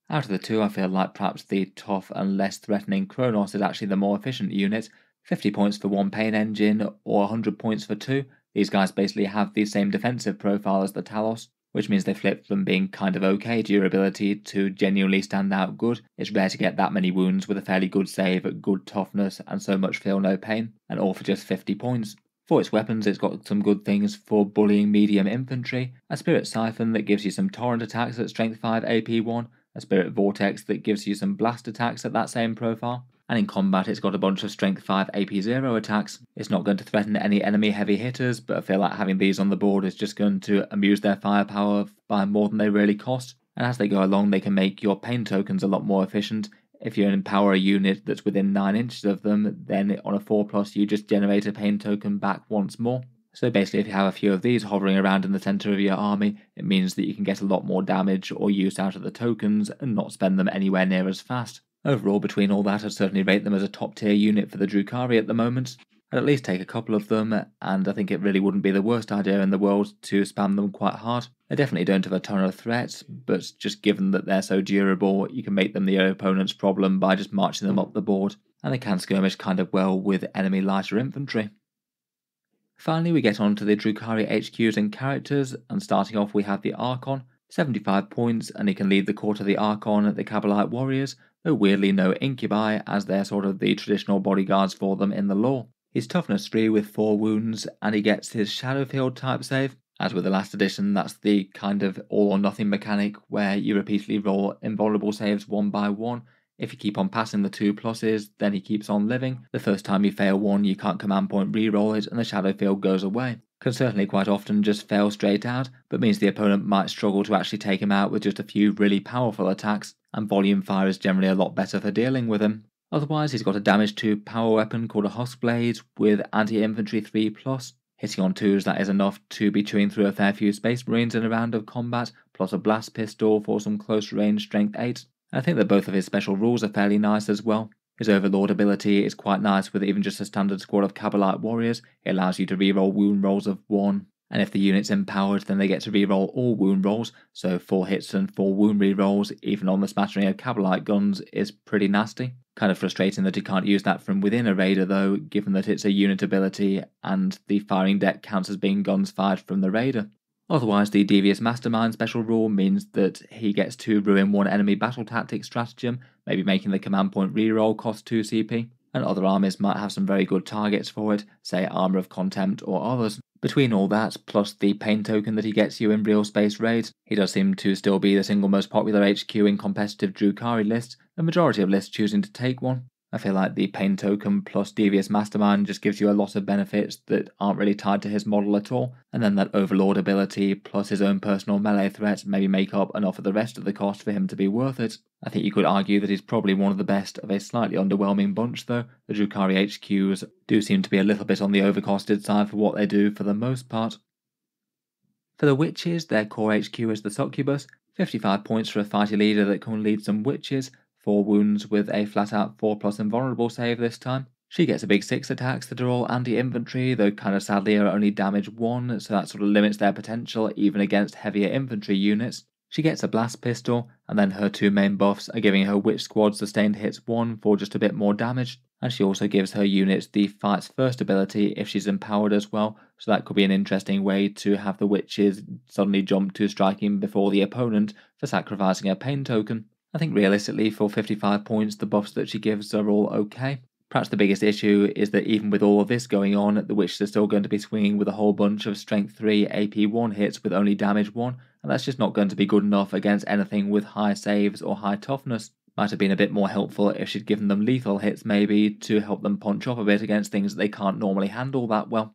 Out of the two, I feel like perhaps the tough and less threatening Kronos is actually the more efficient unit. 50 points for 1 pain engine, or 100 points for 2. These guys basically have the same defensive profile as the Talos, which means they flip from being kind of okay durability to genuinely stand out good. It's rare to get that many wounds with a fairly good save, good toughness, and so much feel no pain, and all for just 50 points. For its weapons, it's got some good things for bullying medium infantry, a Spirit Siphon that gives you some torrent attacks at strength 5 AP 1, a Spirit Vortex that gives you some blast attacks at that same profile, and in combat it's got a bunch of strength 5 AP 0 attacks. It's not going to threaten any enemy heavy hitters, but I feel like having these on the board is just going to amuse their firepower by more than they really cost, and as they go along they can make your pain tokens a lot more efficient. If you empower a unit that's within 9 inches of them, then on a 4+ you just generate a pain token back once more. So basically if you have a few of these hovering around in the centre of your army, it means that you can get a lot more damage or use out of the tokens and not spend them anywhere near as fast. Overall, between all that, I'd certainly rate them as a top tier unit for the Drukhari at the moment. I'd at least take a couple of them, and I think it really wouldn't be the worst idea in the world to spam them quite hard. They definitely don't have a ton of threats, but just given that they're so durable, you can make them the opponent's problem by just marching them up the board, and they can skirmish kind of well with enemy lighter infantry. Finally, we get on to the Drukhari HQs and characters, and starting off we have the Archon, 75 points, and he can lead the court of the Archon, the Kabbalite warriors, though weirdly no incubi, as they're sort of the traditional bodyguards for them in the lore. He's toughness 3 with 4 wounds, and he gets his Shadow Field type save. As with the last edition, that's the kind of all or nothing mechanic where you repeatedly roll invulnerable saves 1 by 1. If you keep on passing the 2+, then he keeps on living. The first time you fail one, you can't command point reroll it, and the Shadow Field goes away. Can certainly quite often just fail straight out, but means the opponent might struggle to actually take him out with just a few really powerful attacks, and volume fire is generally a lot better for dealing with him. Otherwise, he's got a damage 2 power weapon called a Husk Blade with anti-infantry 3+. Hitting on 2s, that is enough to be chewing through a fair few Space Marines in a round of combat, plus a blast pistol for some close range strength 8. I think that both of his special rules are fairly nice as well. His Overlord ability is quite nice with even just a standard squad of Kabbalite warriors. It allows you to reroll wound rolls of 1, and if the unit's empowered then they get to reroll all wound rolls, so 4 hits and 4 wound rerolls even on the smattering of Kabbalite guns is pretty nasty. Kind of frustrating that you can't use that from within a raider though, given that it's a unit ability and the firing deck counts as being guns fired from the raider. Otherwise, the Devious Mastermind special rule means that he gets to ruin 1 enemy battle tactic stratagem, maybe making the command point reroll cost 2 CP, and other armies might have some very good targets for it, say Armour of Contempt or others. Between all that, plus the pain token that he gets you in Realspace Raids, he does seem to still be the single most popular HQ in competitive Drukhari lists, the majority of lists choosing to take one. I feel like the Pain token plus Devious Mastermind just gives you a lot of benefits that aren't really tied to his model at all, and then that Overlord ability plus his own personal melee threat maybe make up enough of the rest of the cost for him to be worth it. I think you could argue that he's probably one of the best of a slightly underwhelming bunch though. The Drukhari HQs do seem to be a little bit on the overcosted side for what they do for the most part. For the witches, their core HQ is the Succubus, 55 points for a fighty leader that can lead some witches, 4 wounds with a flat out 4+ invulnerable save this time. She gets a big 6 attacks that are all anti-infantry, though kinda sadly are only damage 1, so that sort of limits their potential even against heavier infantry units. She gets a blast pistol, and then her 2 main buffs are giving her witch squad sustained hits 1 for just a bit more damage, and she also gives her units the Fights First ability if she's empowered as well, so that could be an interesting way to have the witches suddenly jump to striking before the opponent for sacrificing a pain token. I think realistically for 55 points the buffs that she gives are all okay. Perhaps the biggest issue is that even with all of this going on, the witches are still going to be swinging with a whole bunch of Strength 3 AP 1 hits with only damage 1, and that's just not going to be good enough against anything with high saves or high toughness. Might have been a bit more helpful if she'd given them lethal hits maybe to help them punch up a bit against things that they can't normally handle that well.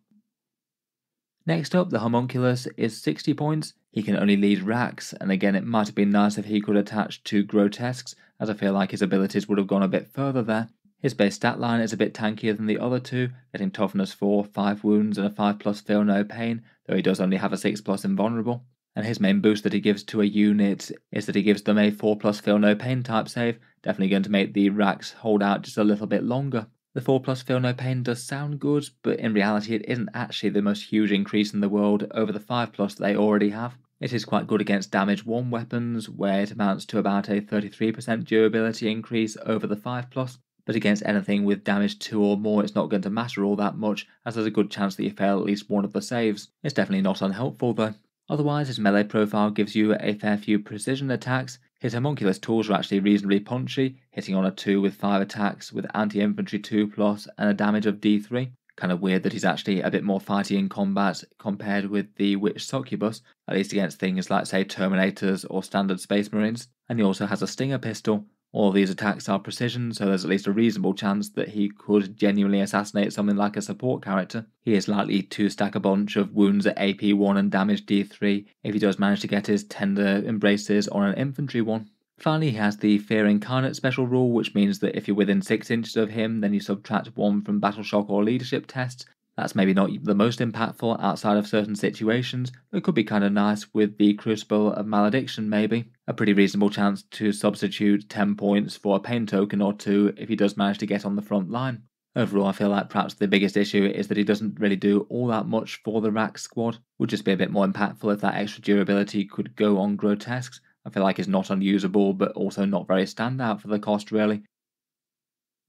Next up, the Homunculus is 60 points. He can only lead racks, and again it might have been nice if he could attach to grotesques, as I feel like his abilities would have gone a bit further there. His base stat line is a bit tankier than the other two, getting toughness 4, 5 wounds and a 5+ feel no pain, though he does only have a 6+ invulnerable. And his main boost that he gives to a unit is that he gives them a 4+ feel no pain type save, definitely going to make the racks hold out just a little bit longer. The 4+ feel no pain does sound good, but in reality it isn't actually the most huge increase in the world over the 5+ they already have. It is quite good against damage 1 weapons, where it amounts to about a 33% durability increase over the 5+, but against anything with damage 2 or more it's not going to matter all that much, as there's a good chance that you fail at least one of the saves. It's definitely not unhelpful though. Otherwise, his melee profile gives you a fair few precision attacks. His homunculus tools are actually reasonably punchy, hitting on a 2 with 5 attacks with anti-infantry 2+ and a damage of D3. Kind of weird that he's actually a bit more fighty in combat compared with the Witch Succubus, at least against things like say Terminators or standard Space Marines. And he also has a Stinger pistol. All of these attacks are precision, so there's at least a reasonable chance that he could genuinely assassinate something like a support character. He is likely to stack a bunch of wounds at AP 1 and damage D3 if he does manage to get his tender embraces on an infantry one. Finally, he has the Fear Incarnate special rule, which means that if you're within 6 inches of him, then you subtract 1 from battle shock or leadership tests. That's maybe not the most impactful outside of certain situations, but it could be kind of nice with the Crucible of Malediction maybe. A pretty reasonable chance to substitute 10 points for a pain token or 2 if he does manage to get on the front line. Overall, I feel like perhaps the biggest issue is that he doesn't really do all that much for the rack squad. Would just be a bit more impactful if that extra durability could go on grotesques. I feel like it's not unusable, but also not very standout for the cost really.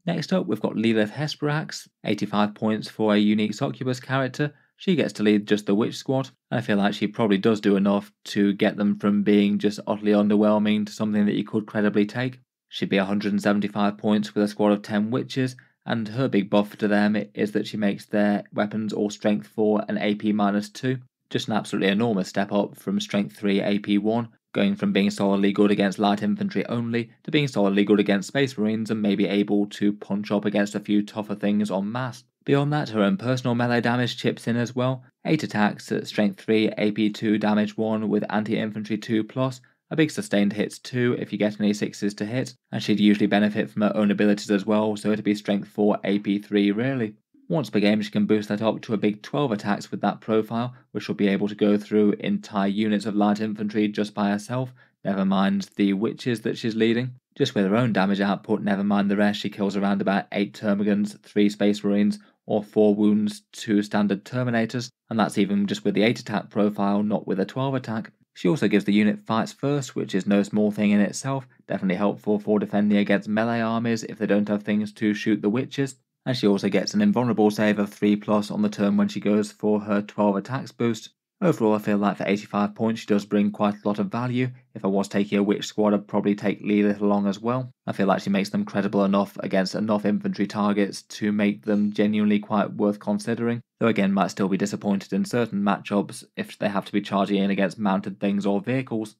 Next up, we've got Lilith Hesperax, 85 points for a unique Succubus character. She gets to lead just the Witch Squad, and I feel like she probably does do enough to get them from being just utterly underwhelming to something that you could credibly take. She'd be 175 points with a squad of 10 Witches, and her big buff to them is that she makes their weapons all Strength 4 and AP -2. Just an absolutely enormous step up from Strength 3 AP 1, going from being solidly good against light infantry only to being solidly good against Space Marines and maybe able to punch up against a few tougher things en masse. Beyond that, her own personal melee damage chips in as well. 8 attacks at Strength 3, AP 2, damage 1 with anti-infantry 2+, a big sustained hits 2 if you get any 6s to hit, and she'd usually benefit from her own abilities as well, so it'd be Strength 4, AP 3 really. Once per game she can boost that up to a big 12 attacks with that profile, which she'll be able to go through entire units of light infantry just by herself, never mind the witches that she's leading. Just with her own damage output, never mind the rest, she kills around about 8 Termagants, 3 Space Marines, or 4 wounds to standard Terminators, and that's even just with the 8 attack profile, not with a 12 attack. She also gives the unit Fights First, which is no small thing in itself, definitely helpful for defending against melee armies if they don't have things to shoot the witches. And she also gets an invulnerable save of 3+ on the turn when she goes for her 12 attacks boost. Overall, I feel like for 85 points she does bring quite a lot of value. If I was taking a witch squad, I'd probably take Lilith along as well. I feel like she makes them credible enough against enough infantry targets to make them genuinely quite worth considering, though again might still be disappointed in certain matchups if they have to be charging in against mounted things or vehicles.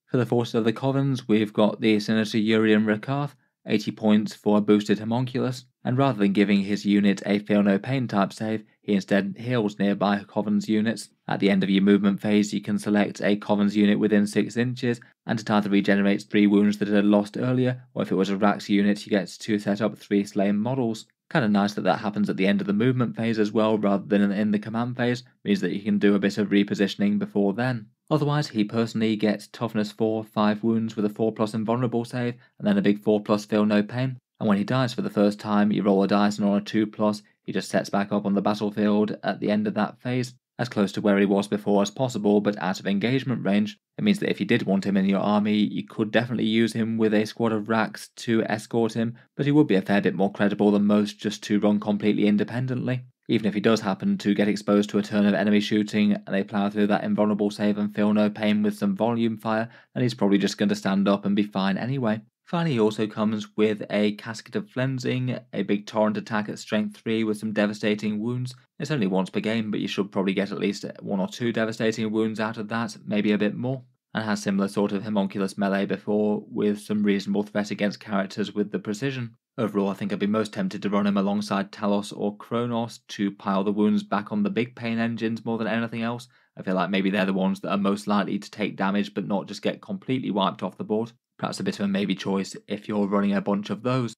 For the Forces of the Covens, we've got the Senator Urian Rakarth, 80 points for a boosted homunculus, and rather than giving his unit a feel no pain type save, he instead heals nearby Coven's units. At the end of your movement phase, you can select a Coven's unit within 6 inches, and it either regenerates 3 wounds that it had lost earlier, or if it was a Rax unit, you get to set up 3 slain models. Kinda nice that that happens at the end of the movement phase as well, rather than in the command phase, means that you can do a bit of repositioning before then. Otherwise, he personally gets toughness 4, 5 wounds with a 4+ invulnerable save, and then a big 4+ feel no pain. And when he dies for the first time, you roll a dice, and on a 2+, he just sets back up on the battlefield at the end of that phase, as close to where he was before as possible, but out of engagement range. It means that if you did want him in your army, you could definitely use him with a squad of Rax to escort him, but he would be a fair bit more credible than most just to run completely independently. Even if he does happen to get exposed to a turn of enemy shooting and they plough through that invulnerable save and feel no pain with some volume fire, then he's probably just going to stand up and be fine anyway. Finally, he also comes with a Casket of Flensing, a big torrent attack at strength 3 with some devastating wounds. It's only once per game, but you should probably get at least 1 or 2 devastating wounds out of that, maybe a bit more. And has similar sort of homunculus melee before, with some reasonable threat against characters with the precision. Overall, I think I'd be most tempted to run him alongside Talos or Kronos to pile the wounds back on the big pain engines more than anything else. I feel like maybe they're the ones that are most likely to take damage but not just get completely wiped off the board. Perhaps a bit of a maybe choice if you're running a bunch of those.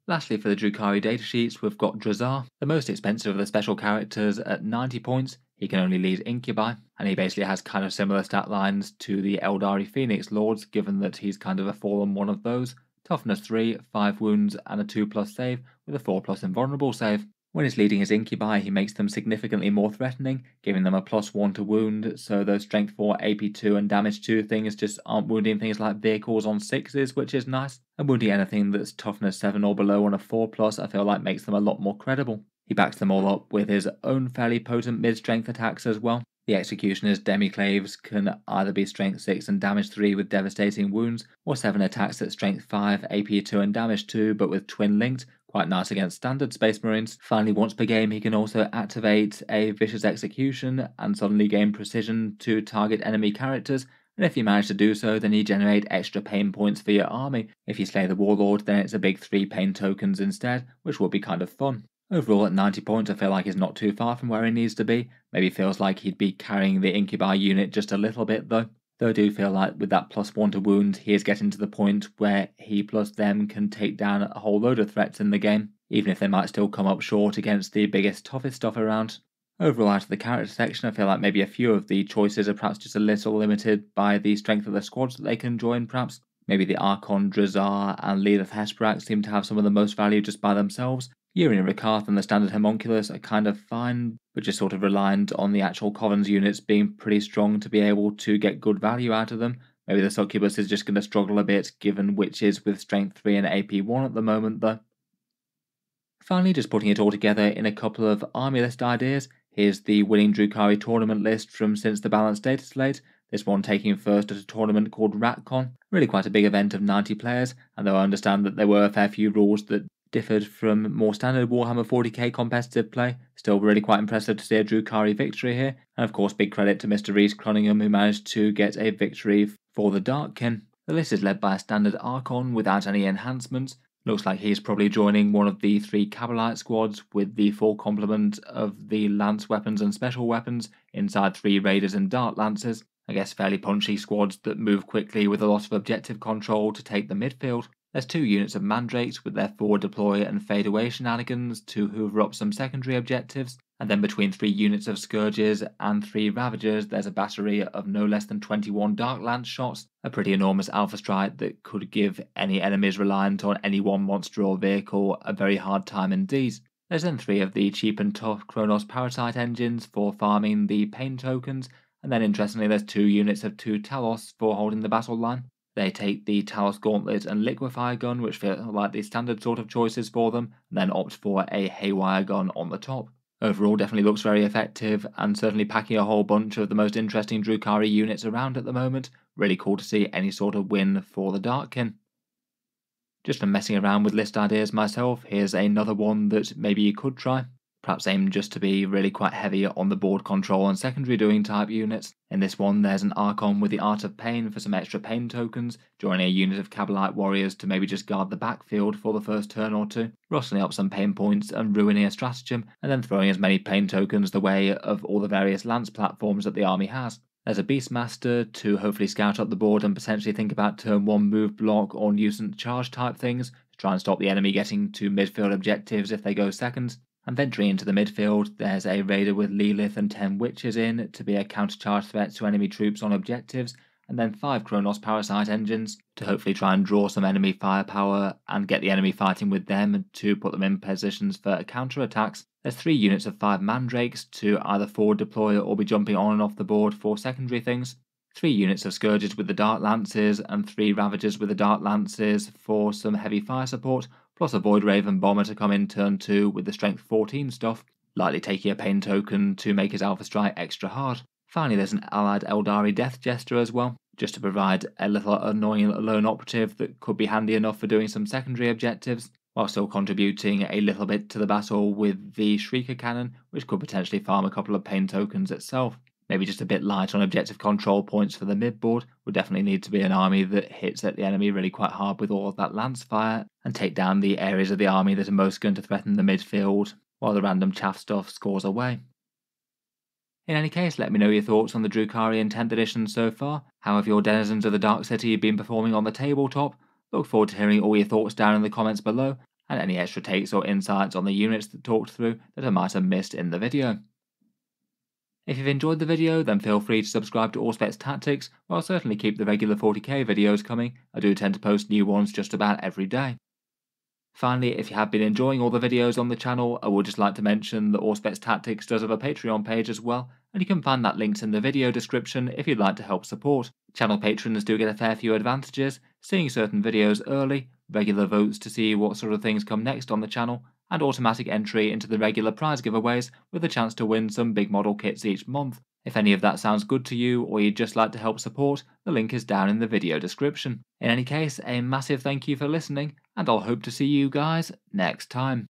Lastly, for the Drukhari datasheets, we've got Drazar, the most expensive of the special characters at 90 points. He can only lead Incubi, and he basically has kind of similar stat lines to the Eldari Phoenix Lords, given that he's kind of a fallen one of those. Toughness 3, 5 wounds, and a 2+ save, with a 4+ invulnerable save. When he's leading his Incubi, he makes them significantly more threatening, giving them a +1 to wound, so those strength 4, AP 2 and damage 2 things just aren't wounding things like vehicles on 6s, which is nice. And wounding anything that's toughness 7 or below on a 4+, I feel like makes them a lot more credible. He backs them all up with his own fairly potent mid-strength attacks as well. The Executioner's Demiclaves can either be strength 6 and damage 3 with devastating wounds, or 7 attacks at strength 5, AP 2 and damage 2 but with twin linked, quite nice against standard Space Marines. Finally, once per game he can also activate a Vicious Execution and suddenly gain precision to target enemy characters, and if you manage to do so, then you generate extra pain points for your army. If you slay the Warlord, then it's a big 3 pain tokens instead, which will be kind of fun. Overall, at 90 points, I feel like he's not too far from where he needs to be. Maybe feels like he'd be carrying the Incubi unit just a little bit though. Though I do feel like with that +1 to wound, he is getting to the point where he plus them can take down a whole load of threats in the game, even if they might still come up short against the biggest, toughest stuff around. Overall, out of the character section, I feel like maybe a few of the choices are perhaps just a little limited by the strength of the squads that they can join, perhaps. Maybe the Archon, Drazar, and Leader Hesperax seem to have some of the most value just by themselves. Yuri and Rikarth and the standard homunculus are kind of fine, but just sort of reliant on the actual Coven's units being pretty strong to be able to get good value out of them. Maybe the Succubus is just going to struggle a bit, given Witches with strength 3 and AP 1 at the moment though. Finally, just putting it all together in a couple of army list ideas. Here's the winning Drukhari tournament list from since the balanced data slate. This one taking first at a tournament called RatCon. Really quite a big event of 90 players, and though I understand that there were a fair few rules that differed from more standard Warhammer 40k competitive play, still really quite impressive to see a Drukhari victory here, and of course big credit to Mr. Reese Cunningham who managed to get a victory for the Darkkin. The list is led by a standard Archon without any enhancements. Looks like he's probably joining one of the 3 Cabalite squads with the full complement of the lance weapons and special weapons inside 3 Raiders and Dart Lancers. I guess fairly punchy squads that move quickly with a lot of objective control to take the midfield. There's 2 units of Mandrakes with their forward deploy and fade away shenanigans to hoover up some secondary objectives, and then between 3 units of Scourges and 3 Ravagers there's a battery of no less than 21 Dark Lance shots, a pretty enormous alpha strike that could give any enemies reliant on any one monster or vehicle a very hard time indeed. There's then 3 of the cheap and tough Kronos Parasite engines for farming the pain tokens, and then interestingly there's 2 units of 2 Talos for holding the battle line. They take the Talos Gauntlet and Liquefy Gun, which feel like the standard sort of choices for them, and then opt for a Haywire Gun on the top. Overall, definitely looks very effective, and certainly packing a whole bunch of the most interesting Drukhari units around at the moment. Really cool to see any sort of win for the Darkkin. Just from messing around with list ideas myself, here's another one that maybe you could try. perhaps aimed just to be really quite heavy on the board control and secondary doing type units. In this one there's an Archon with the Art of Pain for some extra pain tokens, joining a unit of Kabbalite warriors to maybe just guard the backfield for the first turn or two, rustling up some pain points and ruining a stratagem, and then throwing as many pain tokens the way of all the various lance platforms that the army has. There's a Beastmaster to hopefully scout up the board and potentially think about turn 1 move block or nuisance charge type things to try and stop the enemy getting to midfield objectives if they go seconds. And venturing into the midfield, there's a Raider with Lilith and 10 Witches in to be a countercharge threat to enemy troops on objectives, and then 5 Kronos Parasite engines to hopefully try and draw some enemy firepower and get the enemy fighting with them to put them in positions for counter-attacks. There's 3 units of 5 Mandrakes to either forward deploy or be jumping on and off the board for secondary things. 3 units of Scourges with the Dark Lances and 3 Ravagers with the Dark Lances for some heavy fire support, plus a Void Raven Bomber to come in turn 2 with the Strength 14 stuff, lightly taking a pain token to make his Alpha Strike extra hard. Finally there's an allied Eldari Death Jester as well, just to provide a little annoying lone operative that could be handy enough for doing some secondary objectives, while still contributing a little bit to the battle with the Shrieker Cannon, which could potentially farm a couple of pain tokens itself. Maybe just a bit light on objective control points for the mid-board. Would definitely need to be an army that hits at the enemy really quite hard with all of that lance fire, and take down the areas of the army that are most going to threaten the midfield, while the random chaff stuff scores away. In any case, let me know your thoughts on the Drukhari in 10th edition so far. How have your denizens of the Dark City been performing on the tabletop? Look forward to hearing all your thoughts down in the comments below, and any extra takes or insights on the units that talked through that I might have missed in the video. If you've enjoyed the video, then feel free to subscribe to Auspex Tactics, while I'll certainly keep the regular 40k videos coming. I do tend to post new ones just about every day. Finally, if you have been enjoying all the videos on the channel, I would just like to mention that Auspex Tactics does have a Patreon page as well, and you can find that linked in the video description if you'd like to help support. Channel patrons do get a fair few advantages, seeing certain videos early, regular votes to see what sort of things come next on the channel, and automatic entry into the regular prize giveaways with a chance to win some big model kits each month. If any of that sounds good to you, or you'd just like to help support, the link is down in the video description. In any case, a massive thank you for listening, and I'll hope to see you guys next time.